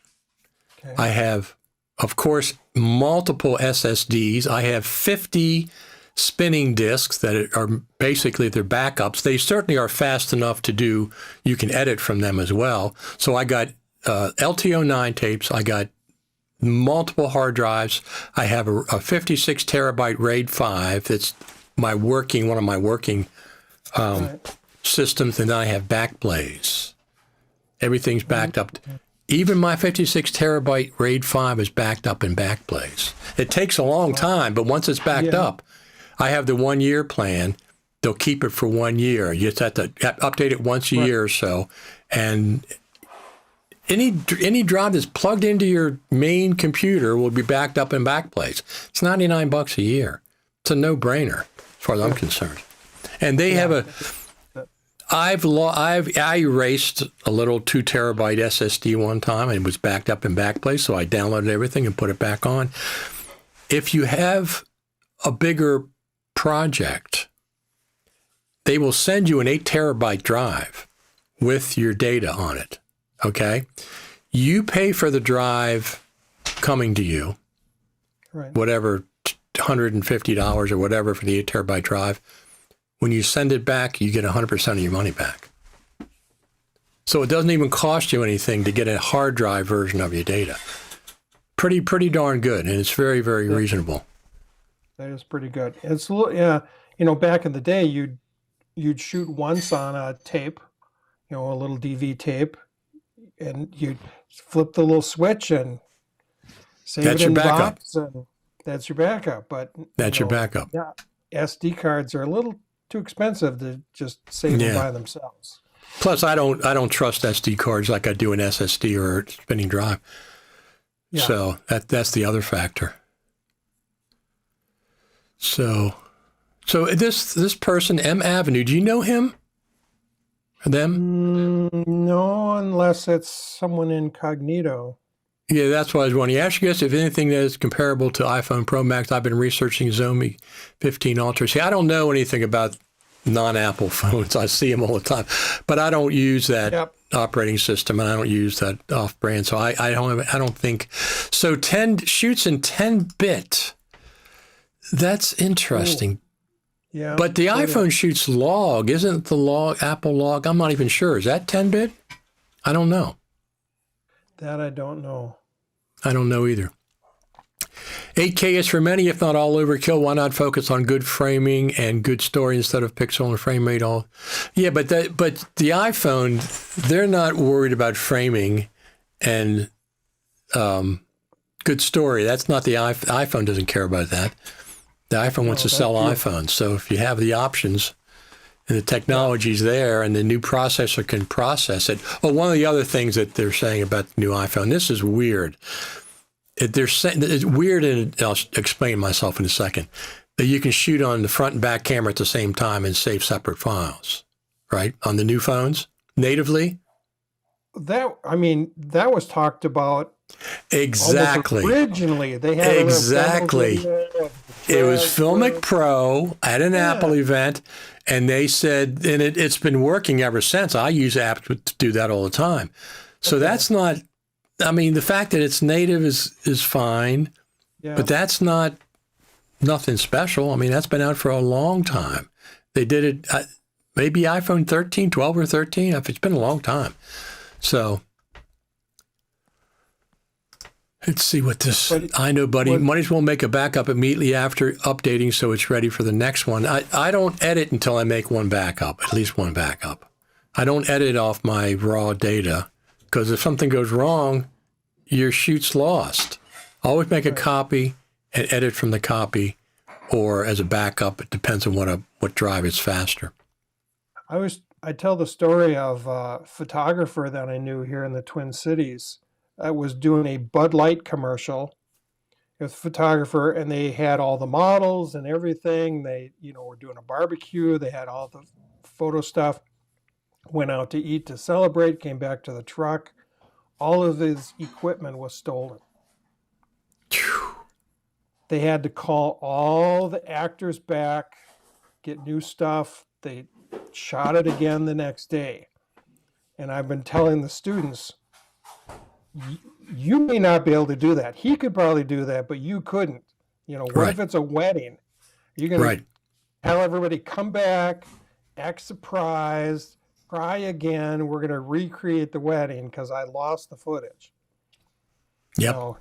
Okay. I have, of course, multiple SSDs. I have 50 spinning disks that are basically their backups. They certainly are fast enough to do, you can edit from them as well. So I got LTO9 tapes. I got multiple hard drives. I have a 56 terabyte RAID 5. That's one of my working systems. And then I have Backblaze. Everything's backed up. Even my 56 terabyte RAID 5 is backed up in Backblaze. It takes a long time, but once it's backed up, I have the 1-year plan. They'll keep it for 1 year. You just have to update it once a year or so. And any drive that's plugged into your main computer will be backed up in Backblaze. It's $99 a year. It's a no-brainer as far as I'm concerned. And they have I erased a little 2 terabyte SSD one time and it was backed up in Backblaze, so I downloaded everything and put it back on. If you have a bigger project, they will send you an 8 terabyte drive with your data on it. Okay? You pay for the drive coming to you, right, whatever, $150 or whatever for the 8 terabyte drive. When you send it back, you get 100% of your money back. So it doesn't even cost you anything to get a hard drive version of your data. Pretty darn good, and it's very, very reasonable. That is pretty good. It's a little, back in the day, you'd shoot once on a tape, a little DV tape, and you'd flip the little switch and save it in the box, and that's your backup. But that's your backup. Yeah, SD cards are a little too expensive to just save them by themselves. Plus, I don't trust SD cards like I do an SSD or a spinning drive. Yeah. So that's the other factor. So this person, M Avenue, do you know him? Or them? No, unless it's someone incognito. Yeah, that's what I was wondering. You asked us if anything that is comparable to iPhone Pro Max. I've been researching Xiaomi 15 Ultra. See, I don't know anything about non-Apple phones. I see them all the time, but I don't use that operating system, and I don't use that off-brand. So I don't think so. 10 shoots in 10-bit. That's interesting. Ooh. Yeah, but the iPhone shoots log. Isn't the log Apple log? I'm not even sure. Is that 10-bit? I don't know. That I don't know. I don't know either. 8K is for many, if not all, overkill. Why not focus on good framing and good story instead of pixel and frame rate? Yeah, but the iPhone, they're not worried about framing and good story. That's not the iPhone doesn't care about that. The iPhone wants to sell iPhones. So if you have the options and the technology's there and the new processor can process it. Oh, one of the other things that they're saying about the new iPhone, this is weird. They're saying it's weird, and I'll explain myself in a second, that you can shoot on the front and back camera at the same time and save separate files, right? On the new phones, natively. That was talked about. Exactly. Originally, they had exactly. It was Filmic Pro at an Apple event, and they said, and it's been working ever since. I use apps to do that all the time. So that's not. I mean, the fact that it's native is fine, but that's nothing special. I mean, that's been out for a long time. They did it, maybe iPhone 13, 12 or 13. It's been a long time. So let's see what this, I know, buddy, might as well make a backup immediately after updating so it's ready for the next one. I don't edit until I make one backup, at least one backup. I don't edit off my raw data. Because if something goes wrong, your shoot's lost. Always make a copy and edit from the copy, or as a backup. It depends on what drive is faster. I tell the story of a photographer that I knew here in the Twin Cities. I was doing a Bud Light commercial with a photographer, and they had all the models and everything. They, were doing a barbecue. They had all the photo stuff. Went out to eat to celebrate, came back to the truck. All of his equipment was stolen. They had to call all the actors back, get new stuff. They shot it again the next day. And I've been telling the students, you may not be able to do that. He could probably do that, but you couldn't. What if it's a wedding? You're going to tell everybody, come back, act surprised, try again. We're going to recreate the wedding because I lost the footage. Yep.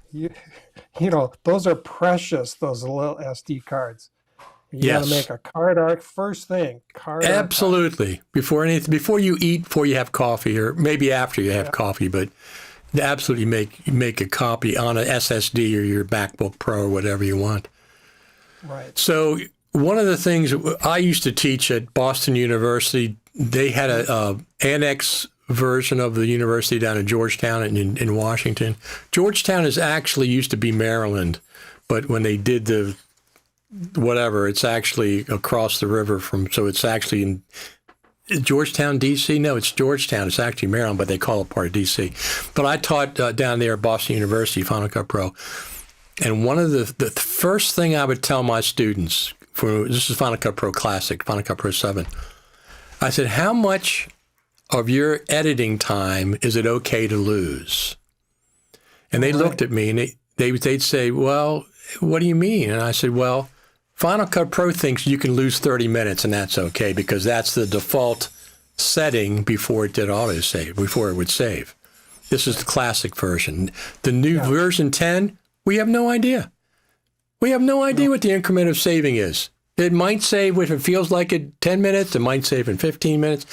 Those are precious, those little SD cards. You got to make a card art first thing. Absolutely. Before you eat, before you have coffee, or maybe after you have coffee, but absolutely make a copy on an SSD or your MacBook Pro or whatever you want. Right. So one of the things I used to teach at Boston University, they had a annex version of the university down in Georgetown in Washington. Georgetown is actually used to be Maryland, but when they did the whatever, it's actually across the river so it's actually in Georgetown, D.C.? No, it's Georgetown. It's actually Maryland, but they call it part of D.C. But I taught down there at Boston University, Final Cut Pro. And one of the first thing I would tell my students, this is Final Cut Pro Classic, Final Cut Pro 7, I said, how much of your editing time is it okay to lose? And they looked at me and they'd say, well, what do you mean? And I said, well, Final Cut Pro thinks you can lose 30 minutes and that's okay because that's the default setting before it did autosave, before it would save. This is the classic version. The new version 10, we have no idea. We have no idea what the increment of saving is. It might save if it feels like it 10 minutes. It might save in 15 minutes.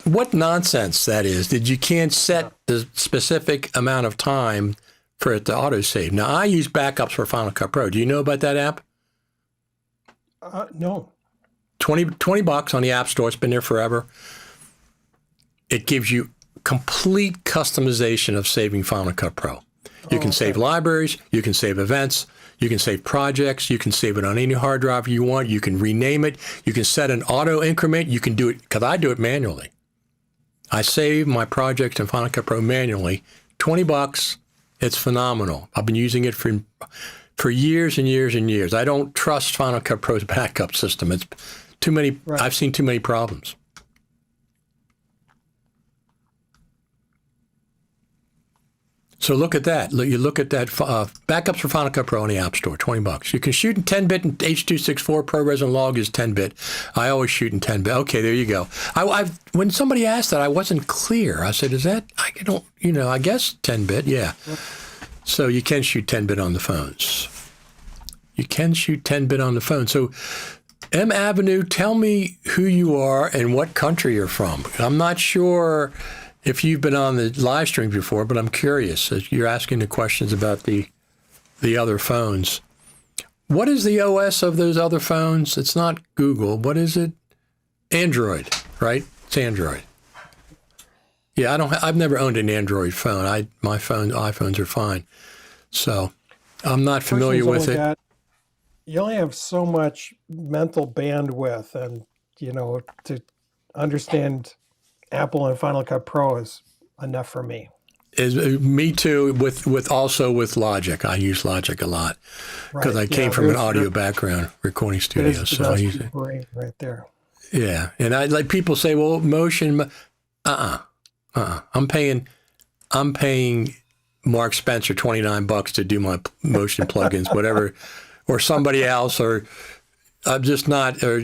What nonsense that is that you can't set the specific amount of time for it to autosave. Now, I use backups for Final Cut Pro. Do you know about that app? No. $20 on the App Store. It's been there forever. It gives you complete customization of saving Final Cut Pro. You can save libraries. You can save events. You can save projects. You can save it on any hard drive you want. You can rename it. You can set an auto increment. You can do it, because I do it manually. I save my projects in Final Cut Pro manually. $20. It's phenomenal. I've been using it for years and years and years. I don't trust Final Cut Pro's backup system. It's too many. Right. I've seen too many problems. So look at that. You look at that. Backups for Final Cut Pro on the App Store, $20. You can shoot in 10-bit, and H.264 ProRes and log is 10-bit. I always shoot in 10-bit. Okay, there you go. When somebody asked that, I wasn't clear. I said, "Is that? I don't. I guess 10-bit. Yeah." So you can shoot 10-bit on the phones. You can shoot 10-bit on the phone. So M Avenue, tell me who you are and what country you're from. I'm not sure if you've been on the live stream before, but I'm curious. You're asking the questions about the other phones. What is the OS of those other phones? It's not Google. What is it? Android, right? It's Android. Yeah, I've never owned an Android phone. iPhones are fine. So I'm not familiar with it. You only have so much mental bandwidth, and to understand Apple and Final Cut Pro is enough for me. Me too. With Logic, I use Logic a lot because I came from an audio background, recording studio. So I use it right there. Yeah, and I like people say, well, Motion. I'm paying Mark Spencer $29 to do my Motion plugins, whatever. Or somebody else, or I'm just not, or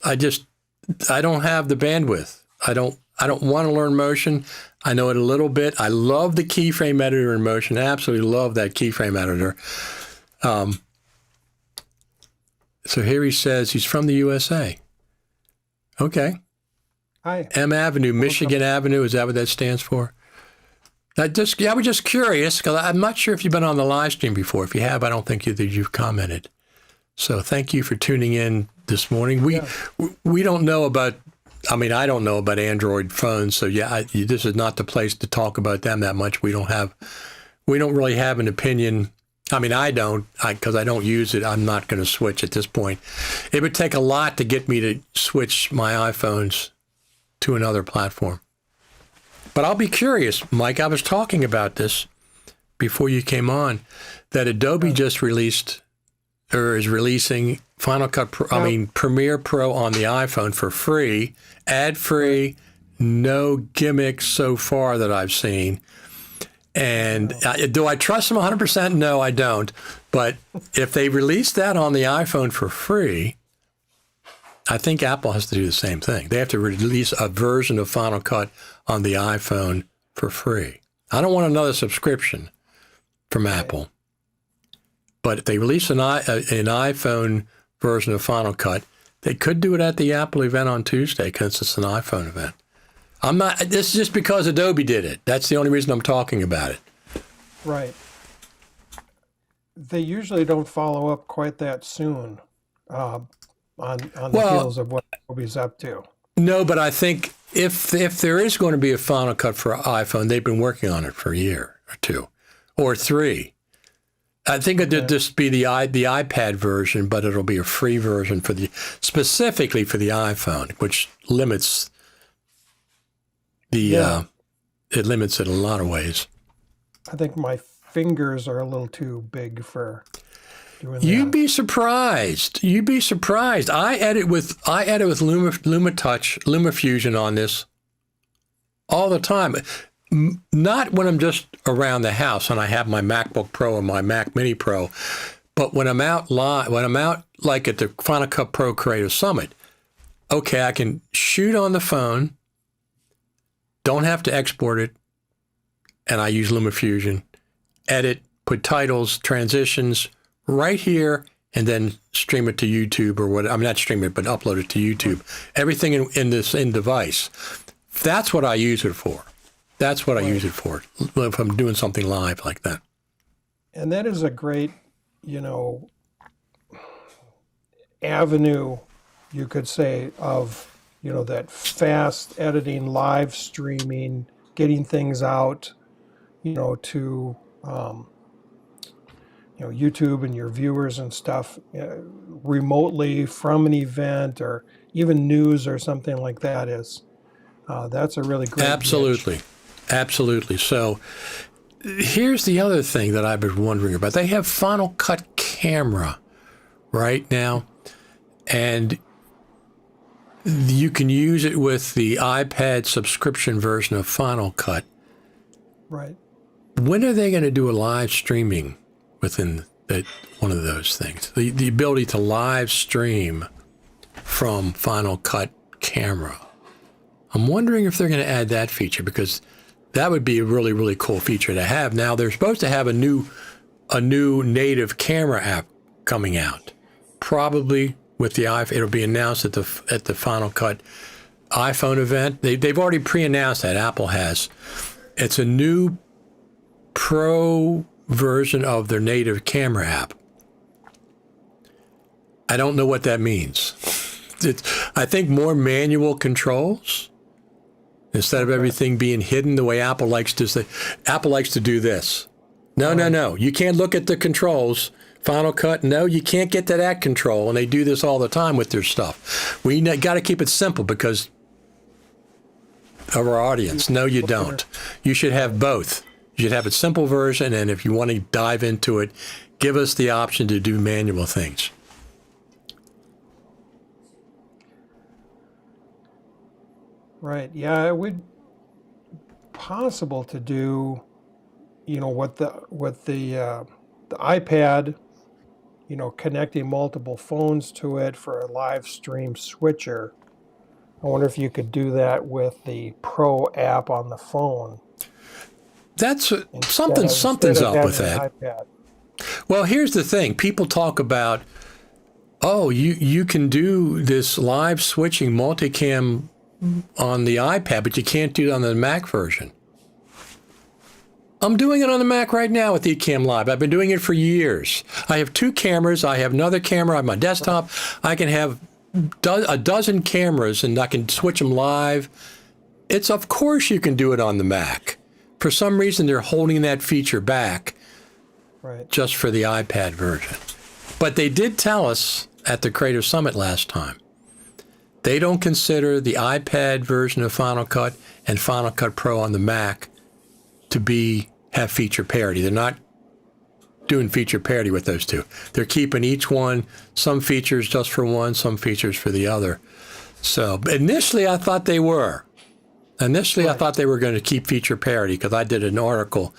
I don't have the bandwidth. I don't want to learn Motion. I know it a little bit. I love the keyframe editor in Motion. I absolutely love that keyframe editor. So here he says he's from the USA. Okay. Hi. M Avenue, Michigan Avenue. Is that what that stands for? I was just curious because I'm not sure if you've been on the live stream before. If you have, I don't think you've commented. So thank you for tuning in this morning. We don't know about. I mean, I don't know about Android phones. So this is not the place to talk about them that much. We don't really have an opinion. I mean, I don't because I don't use it. I'm not going to switch at this point. It would take a lot to get me to switch my iPhones to another platform. But I'll be curious, Mike. I was talking about this before you came on, that Adobe just released or is releasing Final Cut Pro, Premiere Pro on the iPhone for free, ad-free, no gimmicks so far that I've seen. And do I trust them 100%? No, I don't. But if they release that on the iPhone for free, I think Apple has to do the same thing. They have to release a version of Final Cut on the iPhone for free. I don't want another subscription from Apple. But if they release an iPhone version of Final Cut, they could do it at the Apple event on Tuesday because it's an iPhone event. This is just because Adobe did it. That's the only reason I'm talking about it. Right. They usually don't follow up quite that soon. On the heels of what Adobe's up to. No, but I think if there is going to be a Final Cut for iPhone, they've been working on it for a year or two or three. I think it'll just be the iPad version, but it'll be a free version specifically for the iPhone, which limits it limits it in a lot of ways. I think my fingers are a little too big for. You'd be surprised. I edit with LumaFusion on this all the time. Not when I'm just around the house and I have my MacBook Pro or my Mac Mini Pro, but when I'm out like at the Final Cut Pro Creative Summit. Okay, I can shoot on the phone, don't have to export it, and I use LumaFusion, edit, put titles, transitions right here, and then stream it to YouTube or what. I'm not stream it, but upload it to YouTube. Everything in device. That's what I use it for. I use it for if I'm doing something live like that. And that is a great, avenue, you could say, of, that fast editing, live streaming, getting things out, to YouTube and your viewers and stuff remotely from an event or even news or something like that that's a really great Absolutely. So here's the other thing that I've been wondering about. They have Final Cut Camera right now, and you can use it with the iPad subscription version of Final Cut. Right. When are they going to do a live streaming within one of those things? The ability to live stream from Final Cut Camera. I'm wondering if they're going to add that feature because That would be a really, really cool feature to have. Now, they're supposed to have a new native camera app coming out. Probably with the iPhone. It'll be announced at the Final Cut iPhone event. They've already pre-announced that. Apple has. It's a new pro version of their native camera app. I don't know what that means. I think more manual controls instead of everything being hidden the way Apple likes to say. Apple likes to do this. No. You can't look at the controls. Final Cut, no, you can't get to that control. And they do this all the time with their stuff. We got to keep it simple because of our audience. No, you don't. You should have both. You should have a simple version, and if you want to dive into it, give us the option to do manual things. Right. Yeah, it would possible to do, with the iPad, connecting multiple phones to it for a live stream switcher. I wonder if you could do that with the Pro app on the phone. That's something's up with that. iPad. Well, here's the thing. People talk about, you can do this live switching multicam on the iPad, but you can't do it on the Mac version. I'm doing it on the Mac right now with Ecamm Live. I've been doing it for years. I have 2 cameras. I have another camera on my desktop. I can have a dozen cameras, and I can switch them live. Of course you can do it on the Mac. For some reason, they're holding that feature back just for the iPad version. But they did tell us at the Creator Summit last time, they don't consider the iPad version of Final Cut and Final Cut Pro on the Mac to have feature parity. They're not doing feature parity with those two. They're keeping each one, some features just for one, some features for the other. So initially I thought they were. I thought they were going to keep feature parity because I did an article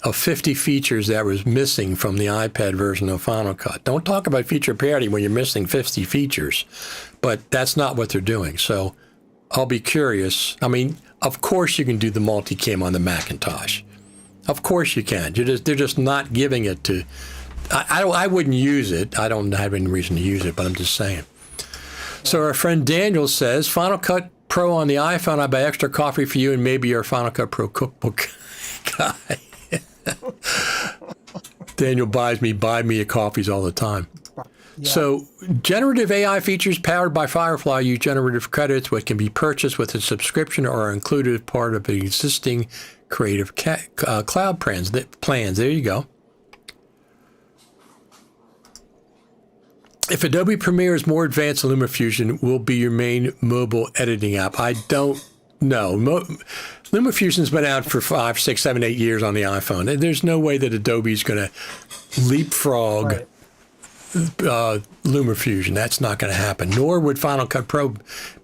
of 50 features that was missing from the iPad version of Final Cut. Don't talk about feature parity when you're missing 50 features, but that's not what they're doing. So I'll be curious. I mean, of course you can do the multicam on the Macintosh. Of course you can. They're just not giving it to. I wouldn't use it. I don't have any reason to use it, but I'm just saying. So our friend Daniel says, Final Cut Pro on the iPhone. I buy extra coffee for you and maybe your Final Cut Pro cookbook guy. Daniel buy me coffees all the time. Yeah. So generative AI features powered by Firefly use generative credits, which can be purchased with a subscription or are included as part of the existing Creative Cloud plans. There you go. If Adobe Premiere is more advanced, LumaFusion will be your main mobile editing app. I don't know. LumaFusion's been out for 5, 6, 7, 8 years on the iPhone. There's no way that Adobe's going to leapfrog LumaFusion. That's not going to happen. Nor would Final Cut Pro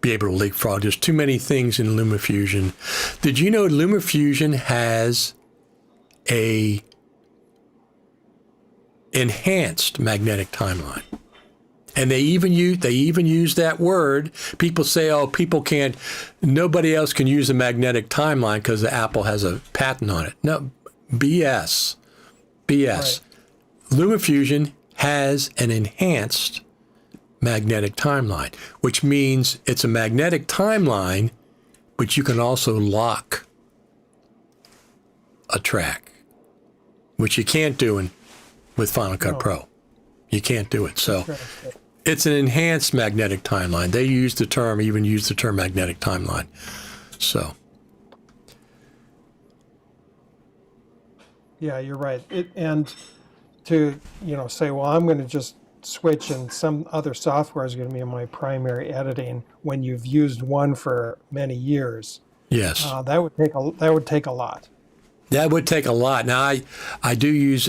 be able to leapfrog. There's too many things in LumaFusion. Did you know LumaFusion has a enhanced magnetic timeline? And they even use that word. People say, nobody else can use a magnetic timeline because the Apple has a patent on it. No, BS. Right. LumaFusion has an enhanced magnetic timeline, which means it's a magnetic timeline, but you can also lock a track, which you can't do with Final Cut Pro. You can't do it. So it's an enhanced magnetic timeline. They use the term magnetic timeline. So. Yeah, you're right. And to, say, well, I'm going to just switch and some other software is going to be my primary editing when you've used one for many years. Yes. That would take a lot. That would take a lot. Now, I do use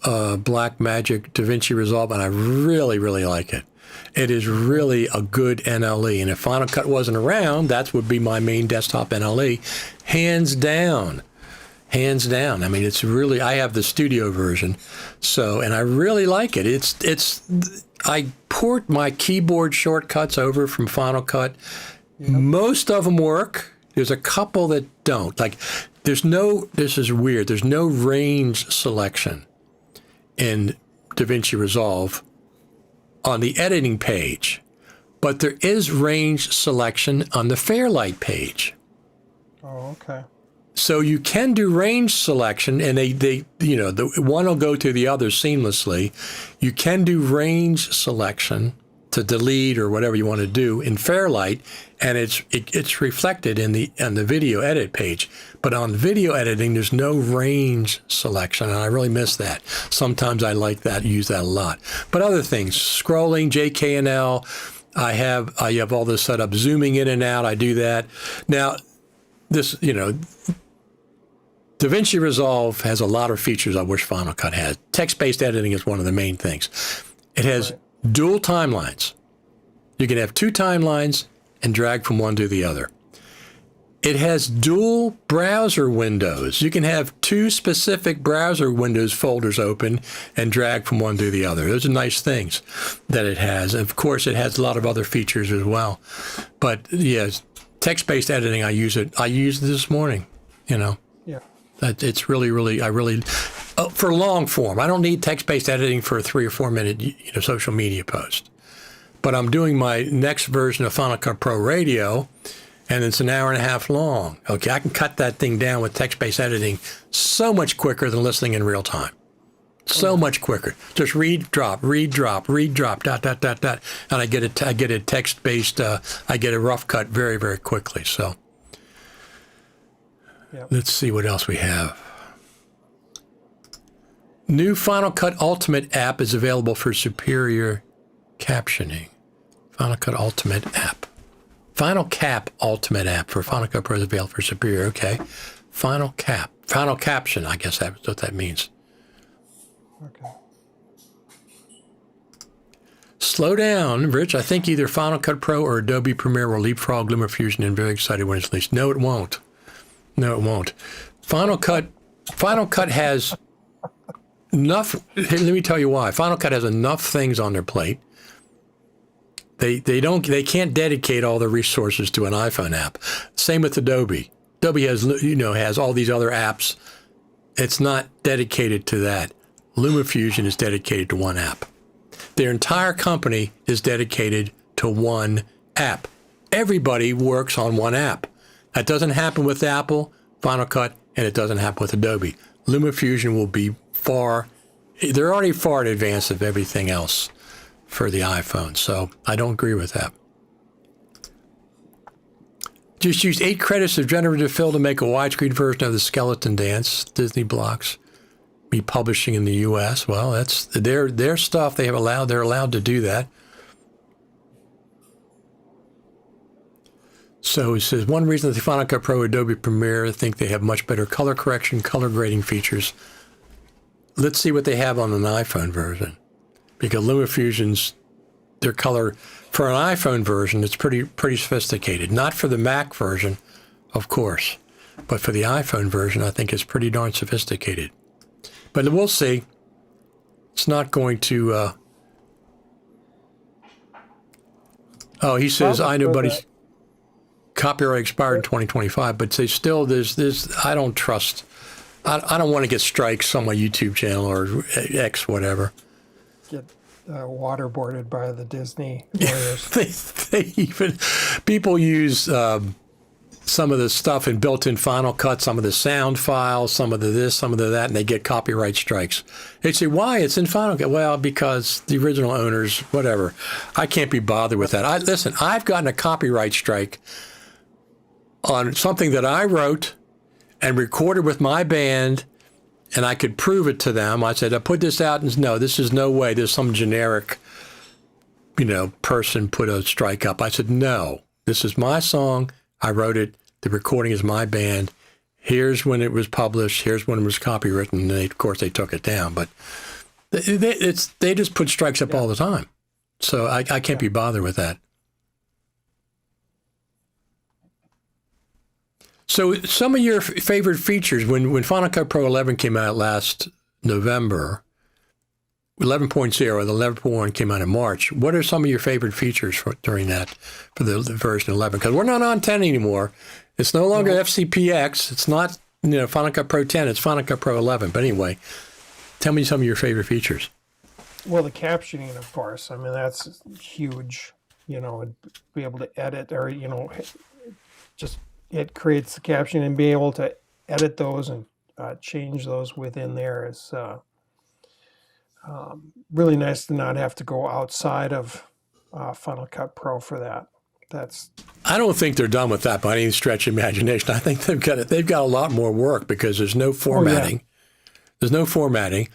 Blackmagic DaVinci Resolve, and I really, really like it. It is really a good NLE. And if Final Cut wasn't around, that would be my main desktop NLE. Hands down. I mean, it's really, I have the studio version. So, and I really like it. I port my keyboard shortcuts over from Final Cut. Yep. Most of them work. There's a couple that don't. Like, this is weird, there's no range selection in DaVinci Resolve on the editing page, but there is range selection on the Fairlight page. Oh, okay. So you can do range selection, and they the one will go to the other seamlessly. You can do range selection to delete or whatever you want to do in Fairlight, and it's reflected in the video edit page. But on video editing, there's no range selection, and I really miss that. Sometimes I like that, use that a lot. But other things, scrolling, JK&L, I have all this set up, zooming in and out. I do that now. This DaVinci Resolve has a lot of features I wish Final Cut had. Text-based editing is one of the main things. It has dual timelines. You can have two timelines and drag from one to the other. It has dual browser windows. You can have two specific browser windows folders open and drag from one to the other. Those are nice things that it has. And of course, it has a lot of other features as well. But yes, text-based editing, I used it this morning, Yeah. It's really, for long form. I don't need text-based editing for a 3 or 4 minute, social media post. But I'm doing my next version of Final Cut Pro Radio, and it's an hour and a half long. Okay, I can cut that thing down with text-based editing so much quicker than listening in real time. So much quicker. Just read, drop, dot, and I get a text-based, I get a rough cut very, very quickly. So. Yep. Let's see what else we have. New Final Cut Ultimate app is available for superior captioning. Final Cut Ultimate app. Final Cap Ultimate app for Final Cut Pro is available for superior. Okay. Final Caption, I guess that's what that means. Okay. Slow down, Rich. I think either Final Cut Pro or Adobe Premiere will leapfrog LumaFusion, and very excited when it's released. No, it won't. No, it won't. Final Cut has enough. Let me tell you why. Final Cut has enough things on their plate. They can't dedicate all the resources to an iPhone app. Same with Adobe. Adobe has all these other apps. It's not dedicated to that. LumaFusion is dedicated to one app. Their entire company is dedicated to one app. Everybody works on one app. That doesn't happen with Apple, Final Cut, and it doesn't happen with Adobe. LumaFusion will be they're already far in advance of everything else for the iPhone, so I don't agree with that. Just used 8 credits of generative fill to make a widescreen version of the Skeleton Dance, Disney blocks. Be publishing in the U.S. Well, that's their stuff. They're allowed to do that. So it says, one reason that the Final Cut Pro Adobe Premiere think they have much better color correction, color grading features. Let's see what they have on an iPhone version. Because LumaFusion's, their color, for an iPhone version, it's pretty sophisticated. Not for the Mac version, of course. But for the iPhone version, I think it's pretty darn sophisticated. But we'll see. It's not going to... he says, I know, buddy. Copyright expired in 2025, but they still, there's I don't trust, I don't want to get strikes on my YouTube channel or X, whatever. Get waterboarded by the Disney lawyers. People use some of the stuff in built-in Final Cut, some of the sound files, some of the this, some of the that, and they get copyright strikes. They say, why? It's in Final Cut. Well, because the original owners, whatever. I can't be bothered with that. Listen, I've gotten a copyright strike on something that I wrote and recorded with my band, and I could prove it to them. I said, I put this out, and no, this is no way. There's some generic, person put a strike up. I said, no, this is my song. I wrote it. The recording is my band. Here's when it was published. Here's when it was copywritten. And of course, they took it down. But they just put strikes up all the time. So I can't be bothered with that. So some of your favorite features, when Final Cut Pro 11 came out last November, 11.0, the 11.1 came out in March. What are some of your favorite features during that for the version 11? Because we're not on 10 anymore. It's no longer FCPX. It's not Final Cut Pro 10. It's Final Cut Pro 11. But anyway, tell me some of your favorite features. Well, the captioning, of course. I mean, that's huge. Be able to edit, or just it creates the caption, and be able to edit those and change those within there is really nice to not have to go outside of Final Cut Pro for that. I don't think they're done with that by any stretch of imagination. I think they've got a lot more work because there's no formatting. There's no formatting.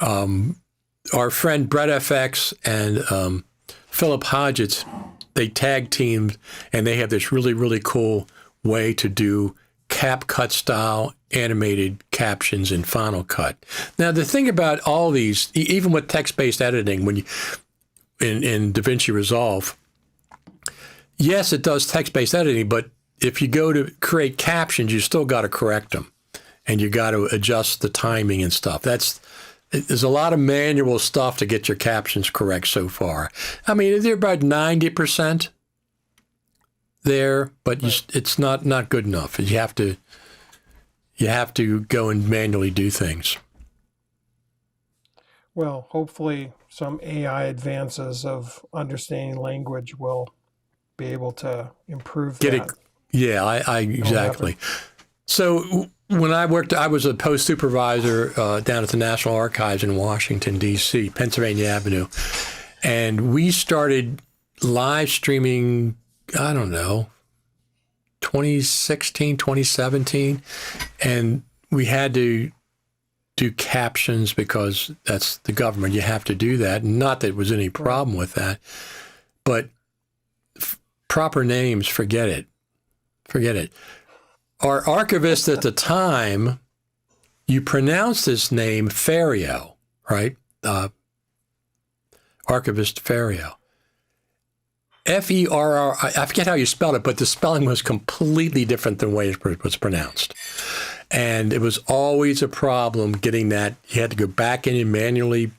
Our friend Brett FX and Philip Hodgetts, they tag teamed, and they have this really, really cool way to do CapCut style animated captions in Final Cut. Now, the thing about all these, even with text-based editing, when you in DaVinci Resolve, yes, it does text-based editing, but if you go to create captions, you still got to correct them, and you got to adjust the timing and stuff. There's a lot of manual stuff to get your captions correct so far. I mean, they're about 90% there, but it's not good enough. You have to go and manually do things. Well, hopefully some AI advances of understanding language will be able to improve that. Yeah, I exactly. So when I was a post supervisor down at the National Archives in Washington, D.C., Pennsylvania Avenue, and we started live streaming, 2016, 2017, and we had to do captions because that's the government. You have to do that. Not that there was any problem with that, but proper names, forget it. Our archivist at the time, you pronounced his name Ferrio, right? Archivist Ferrio. Ferr, I forget how you spelled it, but the spelling was completely different than the way it was pronounced. And it was always a problem getting that. You had to go back in and manually,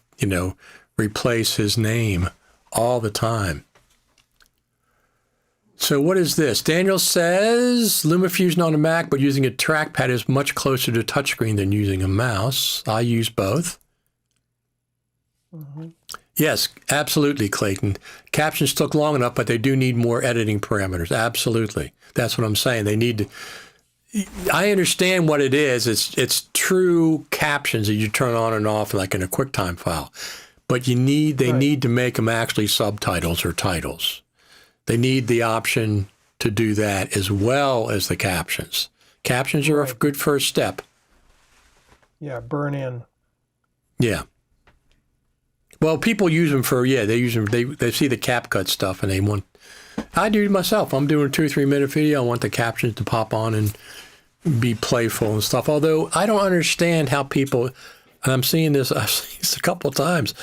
replace his name all the time. So what is this? Daniel says LumaFusion on a Mac, but using a trackpad is much closer to touchscreen than using a mouse. I use both. Mm-hmm. Yes, absolutely, Clayton. Captions took long enough, but they do need more editing parameters. Absolutely. That's what I'm saying. They need to. I understand what it is. It's true captions that you turn on and off like in a QuickTime file. But they need to make them actually subtitles or titles. They need the option to do that as well as the captions. Captions are a good first step. Yeah, burn in. Yeah. Well, people use them they use them, they see the CapCut stuff and they want, I do it myself. I'm doing a 2 or 3 minute video. I want the captions to pop on and be playful and stuff. Although I don't understand how people, and I've seen this a couple of times.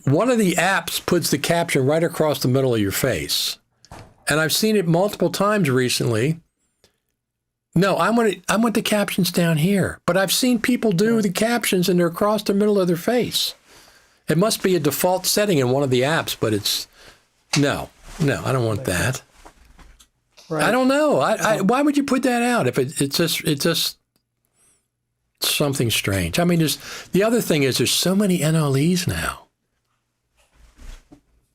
One of the apps puts the caption right across the middle of your face. And I've seen it multiple times recently. No, I want the captions down here. But I've seen people do the captions and they're across the middle of their face. It must be a default setting in one of the apps, but it's no, I don't want that. Right. I don't know. Why would you put that out if it's just something strange? I mean, the other thing is there's so many NLEs now.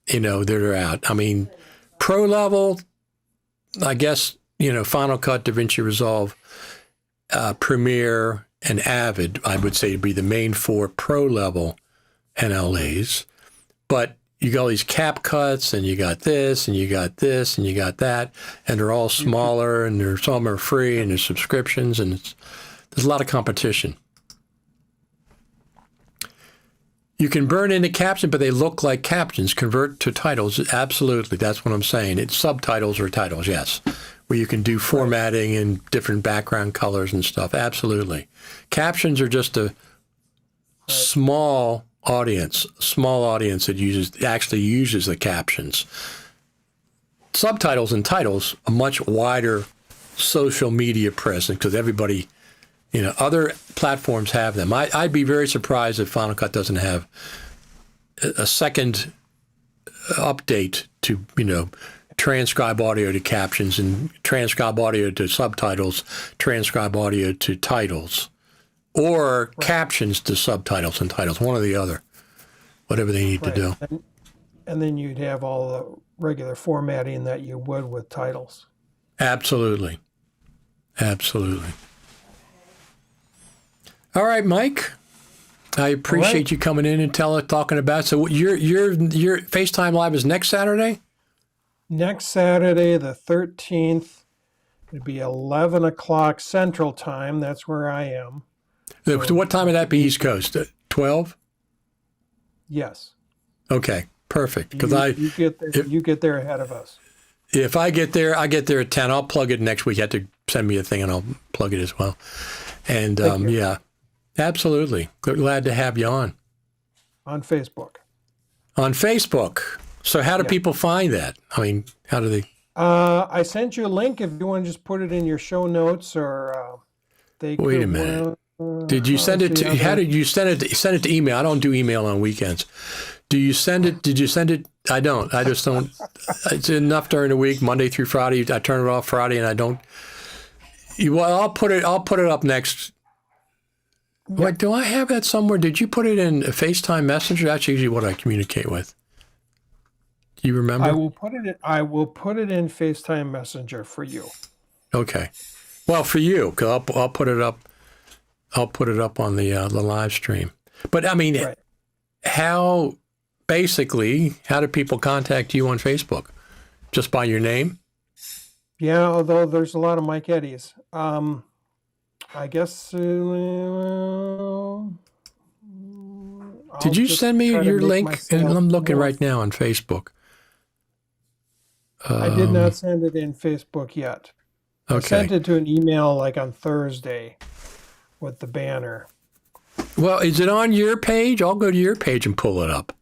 That are out. I mean, pro level, I guess, Final Cut, DaVinci Resolve, Premiere, and Avid, I would say would be the main 4 pro level NLEs. But you got all these CapCuts, and you got this, and you got this, and you got that, and they're all smaller, and some are free, and there's subscriptions, and there's a lot of competition. You can burn in the caption, but they look like captions. Convert to titles. Absolutely. That's what I'm saying. It's subtitles or titles, yes, where you can do formatting and different background colors and stuff. Absolutely. Captions are just a small audience that actually uses the captions. Subtitles and titles, a much wider social media presence because everybody, other platforms have them. I'd be very surprised if Final Cut doesn't have a second update to, transcribe audio to captions and transcribe audio to subtitles, transcribe audio to titles, or captions to subtitles and titles, one or the other, whatever they need to do. And then you'd have all the regular formatting that you would with titles. Absolutely. Absolutely. All right, Mike. I appreciate you coming in and talking about it. So your FaceTime Live is next Saturday? Next Saturday, the 13th, it'd be 11 o'clock Central Time. That's where I am. So what time would that be East Coast? 12? Yes. Okay, perfect. Because you get there ahead of us. If I get there at 10. I'll plug it next week. You have to send me a thing and I'll plug it as well. And yeah, absolutely. Glad to have you on. On Facebook. On Facebook. So how do people find that? I mean, how do they? I sent you a link if you want to just put it in your show notes, or they. Wait a minute. Did you send it to? How did you send it? Send it to email. I don't do email on weekends. Do you send it? Did you send it? I don't. I just don't. It's enough during the week, Monday through Friday. I turn it off Friday, and I don't. Well, I'll put it up next. Yeah. Wait, do I have that somewhere? Did you put it in a FaceTime Messenger? That's usually what I communicate with. Do you remember? I will put it in FaceTime Messenger for you. Okay. Well, for you, because I'll put it up. I'll put it up on the live stream. But I mean, how do people contact you on Facebook? Just by your name? Yeah, although there's a lot of Mike Eddies. I guess. Did you send me your link? And I'm looking right now on Facebook. I did not send it in Facebook yet. Okay. I sent it to an email like on Thursday with the banner. Well, is it on your page? I'll go to your page and pull it up.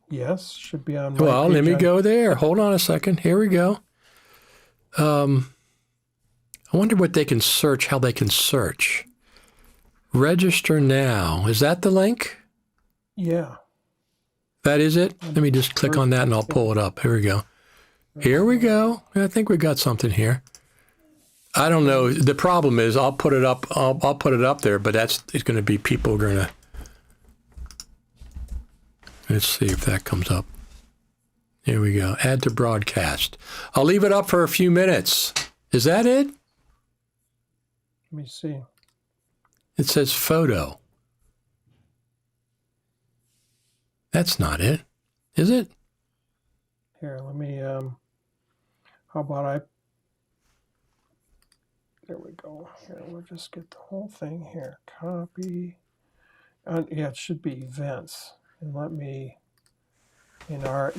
Yes, should be on my Well, page. let me go there. Hold on a second. Here we go. I wonder what they can search, how they can search. Register now. Is that the link? Yeah. That is it? Let me just click on that and I'll pull it up. Here we go. Here we go. I think we got something here. I don't know. The problem is I'll put it up. I'll put it up there, but it's going to be people are going to. Let's see if that comes up. Here we go. Add to broadcast. I'll leave it up for a few minutes. Is that it? Let me see. It says photo. That's not it. Is it? Here, let me, how about there we go. Here, we'll just get the whole thing here. Copy. Yeah, it should be events. And let me, in our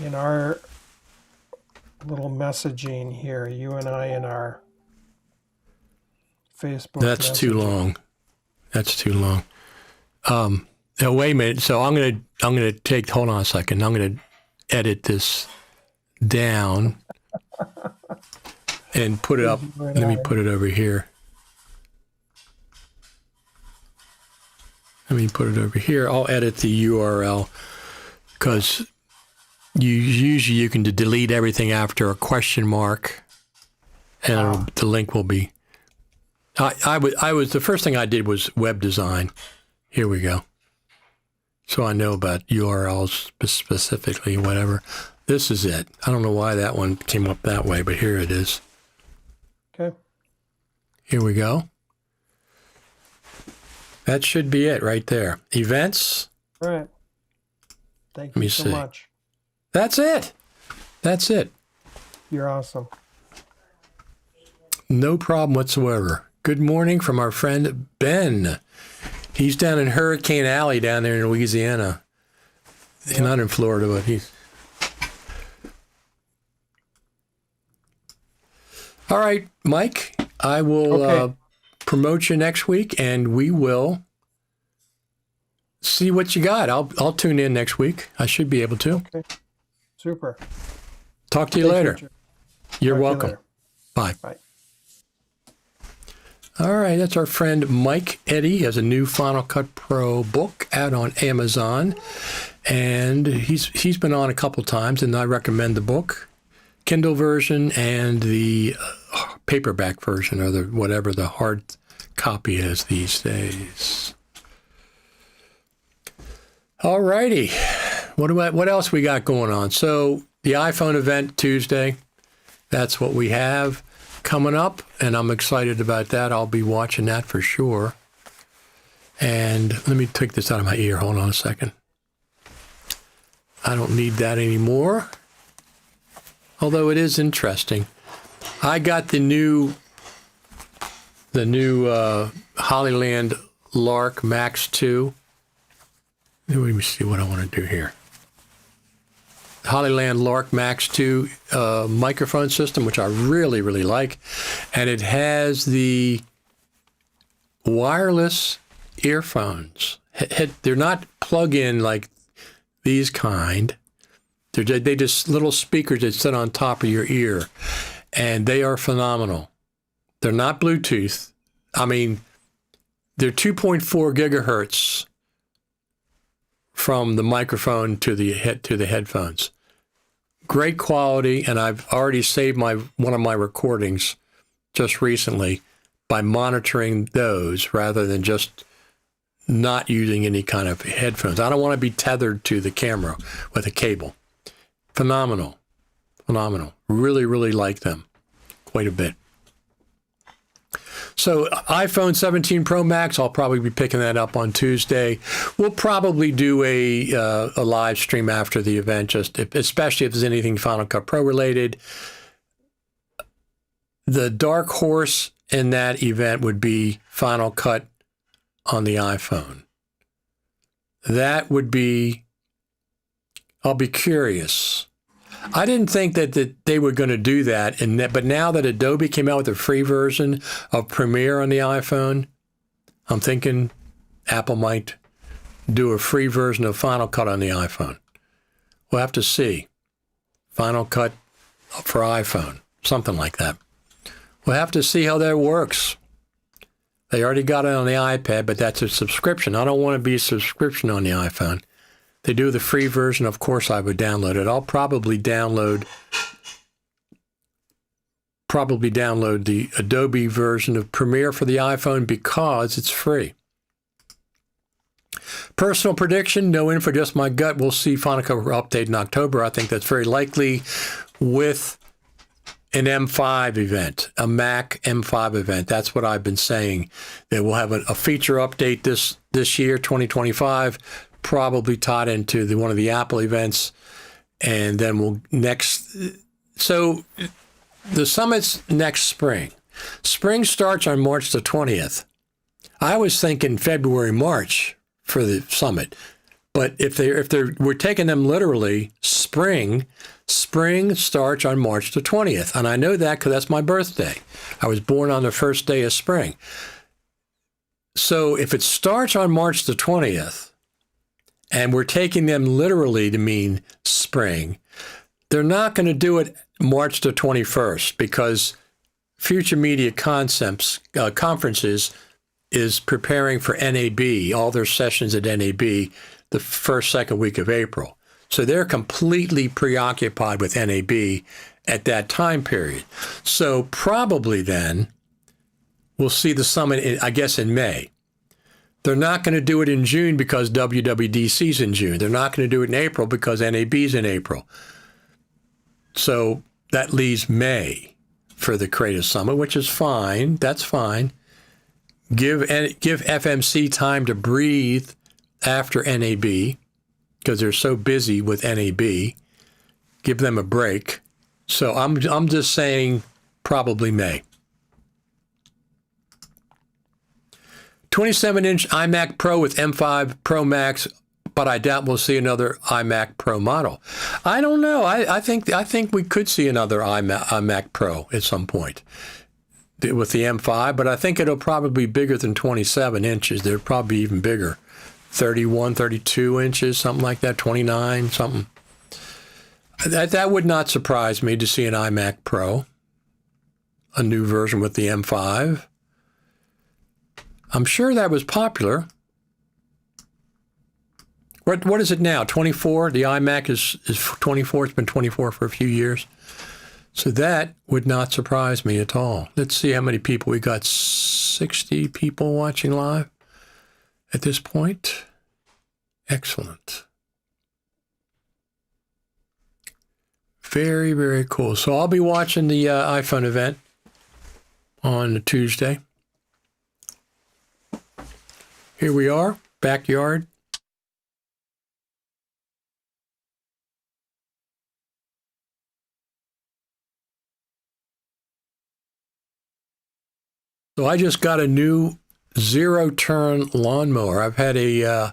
little messaging here, you and I in our Facebook. That's messaging. Too long. That's too long. Now, wait a minute. So I'm gonna take. Hold on a second. I'm gonna edit this down and put it up. Let me put it over here. Let me put it over here. I'll edit the URL because you can delete everything after a question mark, and the link will be. I was the first thing I did was web design. Here we go. So I know about URLs specifically, whatever. This is it. I don't know why that one came up that way, but here it is. Okay. Here we go. That should be it right there. Events. All right. Thank you so much. That's it. That's it. You're awesome. No problem whatsoever. Good morning from our friend Ben. He's down in Hurricane Alley down there in Louisiana. He's not in Florida, but he's... All right, Mike, I will promote you next week, and we will see what you got. I'll tune in next week. I should be able to. Okay. Super. Talk to you later. You're welcome. Bye. Bye. All right, that's our friend Mike Eddy. He has a new Final Cut Pro book out on Amazon. And he's been on a couple times, and I recommend the book, Kindle version, and the paperback version, or whatever the hard copy is these days. All righty. What else we got going on? So the iPhone event Tuesday, that's what we have coming up, and I'm excited about that. I'll be watching that for sure. And let me take this out of my ear. Hold on a second. I don't need that anymore. Although it is interesting. I got the new Hollyland Lark Max 2. Let me see what I want to do here. Hollyland Lark Max 2 microphone system, which I really, really like. And it has the wireless earphones. They're not plug-in like these kind. They just little speakers that sit on top of your ear. And they are phenomenal. They're not Bluetooth. I mean, they're 2.4 gigahertz from the microphone to the headphones. Great quality, and I've already saved one of my recordings just recently by monitoring those rather than just not using any kind of headphones. I don't want to be tethered to the camera with a cable. Phenomenal. Really, really like them quite a bit. So iPhone 17 Pro Max, I'll probably be picking that up on Tuesday. We'll probably do a live stream after the event, especially if there's anything Final Cut Pro related. The dark horse in that event would be Final Cut on the iPhone. That would be, I'll be curious. I didn't think that they were going to do that, but now that Adobe came out with a free version of Premiere on the iPhone, I'm thinking Apple might do a free version of Final Cut on the iPhone. We'll have to see. Final Cut for iPhone, something like that. We'll have to see how that works. They already got it on the iPad, but that's a subscription. I don't want to be a subscription on the iPhone. They do the free version, of course I would download it. I'll probably download the Adobe version of Premiere for the iPhone because it's free. Personal prediction, no info, just my gut. We'll see Final Cut update in October. I think that's very likely with an M5 event, a Mac M5 event. That's what I've been saying. That we'll have a feature update this year, 2025, probably tied into one of the Apple events. And then we'll so the summit's next spring. Spring starts on March the 20th. I was thinking February, March for the summit. But if we're taking them literally, spring starts on March the 20th. And I know that because that's my birthday. I was born on the first day of spring. So if it starts on March the 20th, and we're taking them literally to mean spring, they're not going to do it March the 21st because Future Media Concepts Conferences is preparing for NAB, all their sessions at NAB, the second week of April. So they're completely preoccupied with NAB at that time period. So probably then we'll see the summit, I guess, in May. They're not going to do it in June because WWDC's in June. They're not going to do it in April because NAB's in April. So that leaves May for the Creative Summit, which is fine. That's fine. Give FMC time to breathe after NAB because they're so busy with NAB. Give them a break. So I'm just saying probably May. 27-inch iMac Pro with M5 Pro Max, but I doubt we'll see another iMac Pro model. I don't know. I think we could see another iMac Pro at some point with the M5, but I think it'll probably be bigger than 27 inches. They're probably even bigger. 31, 32 inches, something like that, 29, something. That would not surprise me to see an iMac Pro, a new version with the M5. I'm sure that was popular. What is it now? 24? The iMac is 24. It's been 24 for a few years. So that would not surprise me at all. Let's see how many people. We got 60 people watching live at this point. Excellent. Very, very cool. So I'll be watching the iPhone event on Tuesday. Here we are, backyard. So I just got a new zero-turn lawnmower. I've had a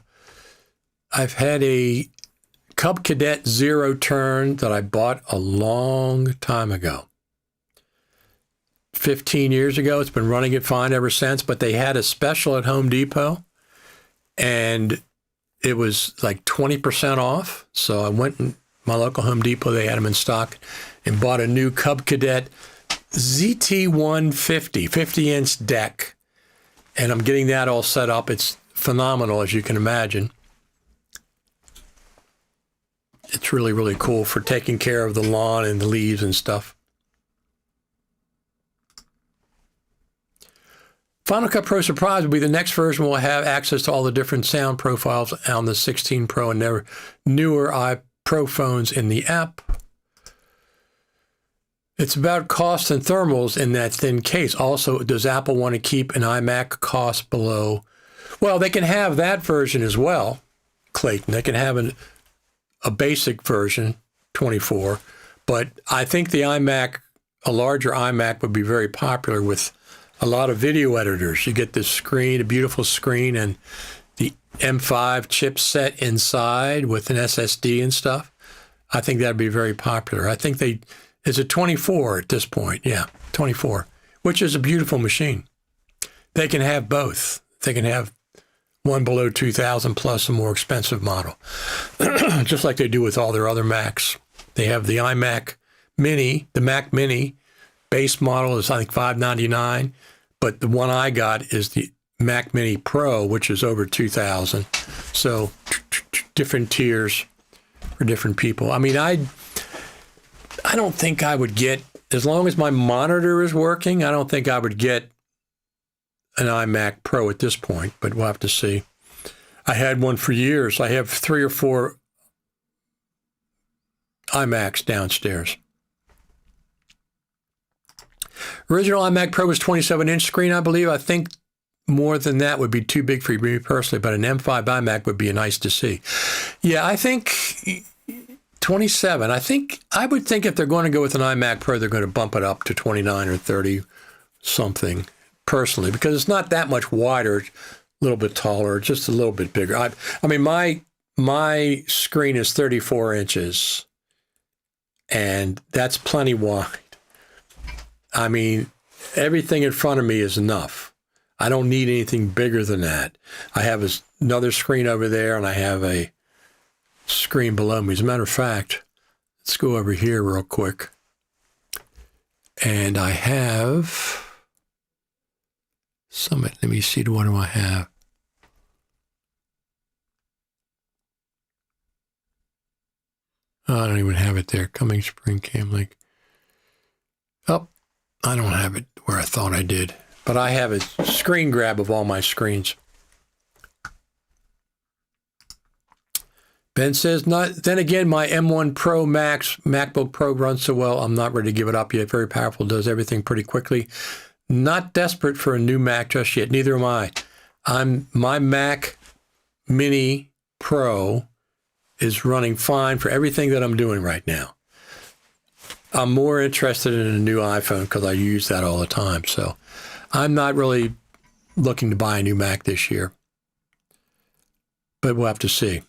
Cub Cadet zero-turn that I bought a long time ago. 15 years ago. It's been running it fine ever since, but they had a special at Home Depot, and it was like 20% off. So I went in my local Home Depot, they had them in stock, and bought a new Cub Cadet ZT150, 50-inch deck. And I'm getting that all set up. It's phenomenal, as you can imagine. It's really, really cool for taking care of the lawn and the leaves and stuff. Final Cut Pro Surprise will be the next version. Will have access to all the different sound profiles on the 16 Pro and their newer iPro phones in the app. It's about cost and thermals in that thin case. Also, does Apple want to keep an iMac cost below? Well, they can have that version as well, Clayton. They can have a basic version, 24. But I think the iMac, a larger iMac, would be very popular with a lot of video editors. You get this screen, a beautiful screen, and the M5 chipset inside with an SSD and stuff. I think that'd be very popular. I think it's a 24 at this point. Yeah, 24, which is a beautiful machine. They can have both. They can have one below 2,000 plus a more expensive model, just like they do with all their other Macs. They have the iMac Mini, the Mac Mini base model is I think $599, but the one I got is the Mac Mini Pro, which is over 2,000. So different tiers for different people. I mean, I don't think I would get, as long as my monitor is working, I don't think I would get an iMac Pro at this point, but we'll have to see. I had one for years. I have 3 or 4 iMacs downstairs. Original iMac Pro was 27-inch screen, I believe. I think more than that would be too big for me personally, but an M5 iMac would be nice to see. Yeah, I think 27. I would think if they're going to go with an iMac Pro, they're going to bump it up to 29 or 30 something personally, because it's not that much wider, a little bit taller, just a little bit bigger. I mean, my screen is 34 inches, and that's plenty wide. I mean, everything in front of me is enough. I don't need anything bigger than that. I have another screen over there, and I have a screen below me. As a matter of fact, let's go over here real quick. And I have let me see, what do I have? Oh, I don't even have it there. Coming Spring Cam Link. Oh, I don't have it where I thought I did. But I have a screen grab of all my screens. Ben says, then again, my M1 Pro Max MacBook Pro runs so well, I'm not ready to give it up yet. Very powerful, does everything pretty quickly. Not desperate for a new Mac just yet. Neither am I. My Mac Mini Pro is running fine for everything that I'm doing right now. I'm more interested in a new iPhone because I use that all the time. So I'm not really looking to buy a new Mac this year. But we'll have to see.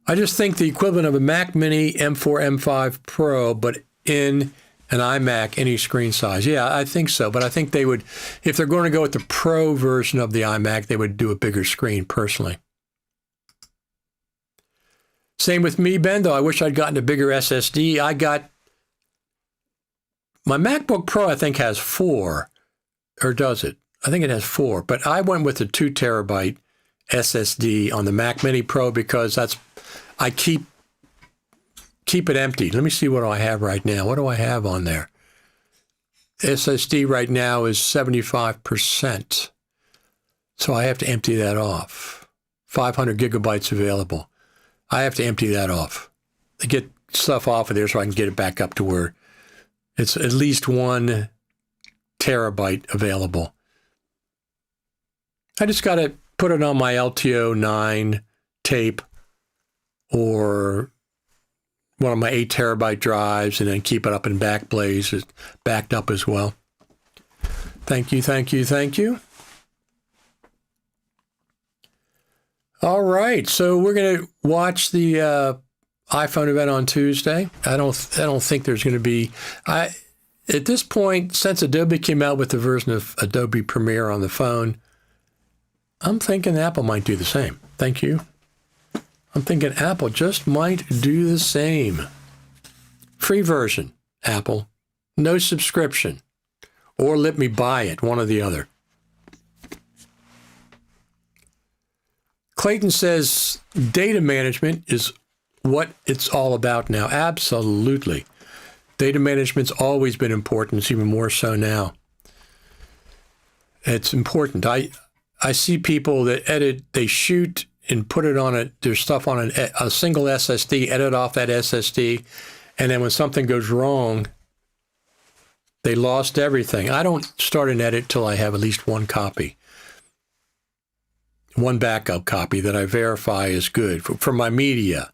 I just think the equivalent of a Mac Mini M4, M5 Pro, but in an iMac, any screen size. Yeah, I think so. But I think they would, if they're going to go with the Pro version of the iMac, they would do a bigger screen, personally. Same with me, Ben, though. I wish I'd gotten a bigger SSD. My MacBook Pro, I think, has 4, or does it? I think it has 4, but I went with the 2 terabyte SSD on the Mac Mini Pro because I keep it empty. Let me see what I have right now. What do I have on there? SSD right now is 75%. So I have to empty that off. 500 gigabytes available. I have to empty that off. To get stuff off of there so I can get it back up to where it's at least 1 terabyte available. I just got to put it on my LTO 9 tape or one of my 8 terabyte drives and then keep it up in Backblaze. It's backed up as well. Thank you, thank you, thank you. All right, so we're going to watch the iPhone event on Tuesday. I don't think there's going to be... at this point, since Adobe came out with the version of Adobe Premiere on the phone, I'm thinking Apple might do the same. Thank you. I'm thinking Apple just might do the same. Free version, Apple. No subscription. Or let me buy it, one or the other. Clayton says data management is what it's all about now. Absolutely. Data management's always been important. It's even more so now. It's important. I see people that edit, they shoot and put it on their stuff on a single SSD, edit off that SSD, and then when something goes wrong, they lost everything. I don't start an edit till I have at least 1 copy. 1 backup copy that I verify is good. For my media,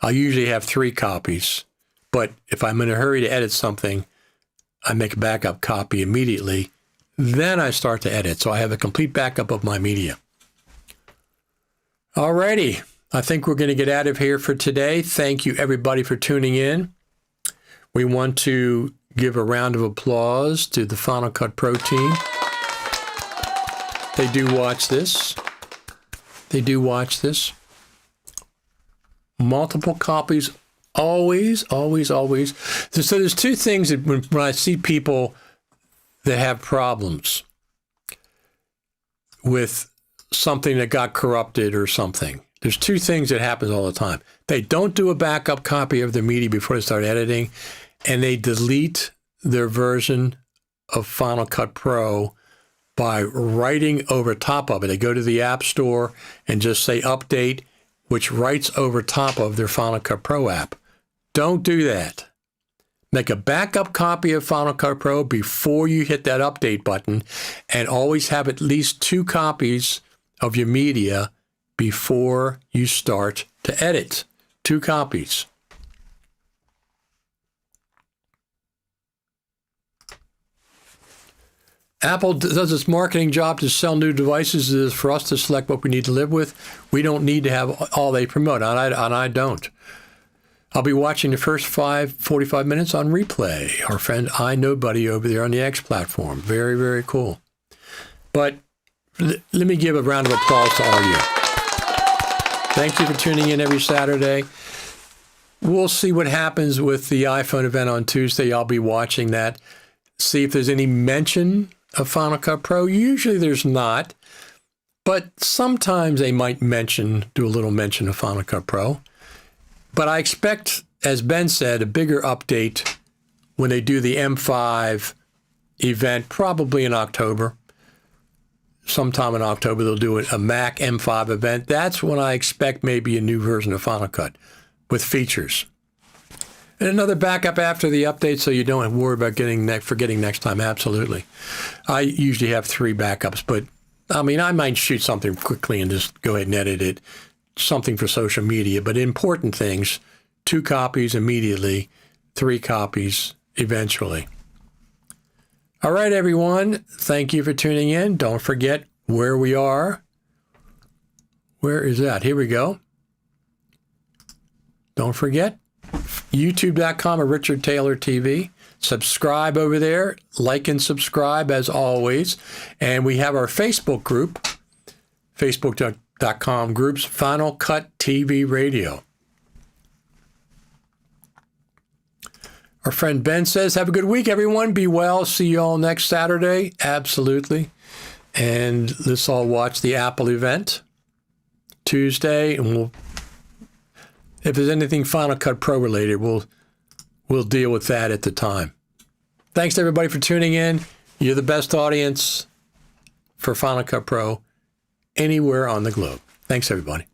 I usually have 3 copies, but if I'm in a hurry to edit something, I make a backup copy immediately. Then I start to edit, so I have a complete backup of my media. All righty. I think we're going to get out of here for today. Thank you, everybody, for tuning in. We want to give a round of applause to the Final Cut Pro team. They do watch this. They do watch this. Multiple copies, always, always, always. So there's 2 things that when I see people that have problems with something that got corrupted or something. There's 2 things that happens all the time. They don't do a backup copy of their media before they start editing, and they delete their version of Final Cut Pro by writing over top of it. They go to the App Store and just say update, which writes over top of their Final Cut Pro app. Don't do that. Make a backup copy of Final Cut Pro before you hit that update button, and always have at least 2 copies of your media before you start to edit. 2 copies. Apple does its marketing job to sell new devices. It is for us to select what we need to live with. We don't need to have all they promote, and I don't. I'll be watching the first 45 minutes on replay. Our friend iNobody over there on the X platform. Very, very cool. But let me give a round of applause to all of you. Thank you for tuning in every Saturday. We'll see what happens with the iPhone event on Tuesday. I'll be watching that. See if there's any mention of Final Cut Pro. Usually there's not, but sometimes they might do a little mention of Final Cut Pro. But I expect, as Ben said, a bigger update when they do the M5 event, probably in October. Sometime in October, they'll do a Mac M5 event. That's when I expect maybe a new version of Final Cut with features. And another backup after the update so you don't have to worry about forgetting next time. Absolutely. I usually have 3 backups, but I mean, I might shoot something quickly and just go ahead and edit it. Something for social media, but important things, 2 copies immediately, 3 copies eventually. All right, everyone. Thank you for tuning in. Don't forget where we are. Where is that? Here we go. Don't forget, youtube.com or Richard Taylor TV. Subscribe over there. Like and subscribe as always. And we have our Facebook group, facebook.com groups, Final Cut TV Radio. Our friend Ben says, have a good week, everyone. Be well. See you all next Saturday. Absolutely. And let's all watch the Apple event Tuesday, and if there's anything Final Cut Pro related, we'll deal with that at the time. Thanks to everybody for tuning in. You're the best audience for Final Cut Pro anywhere on the globe. Thanks, everybody.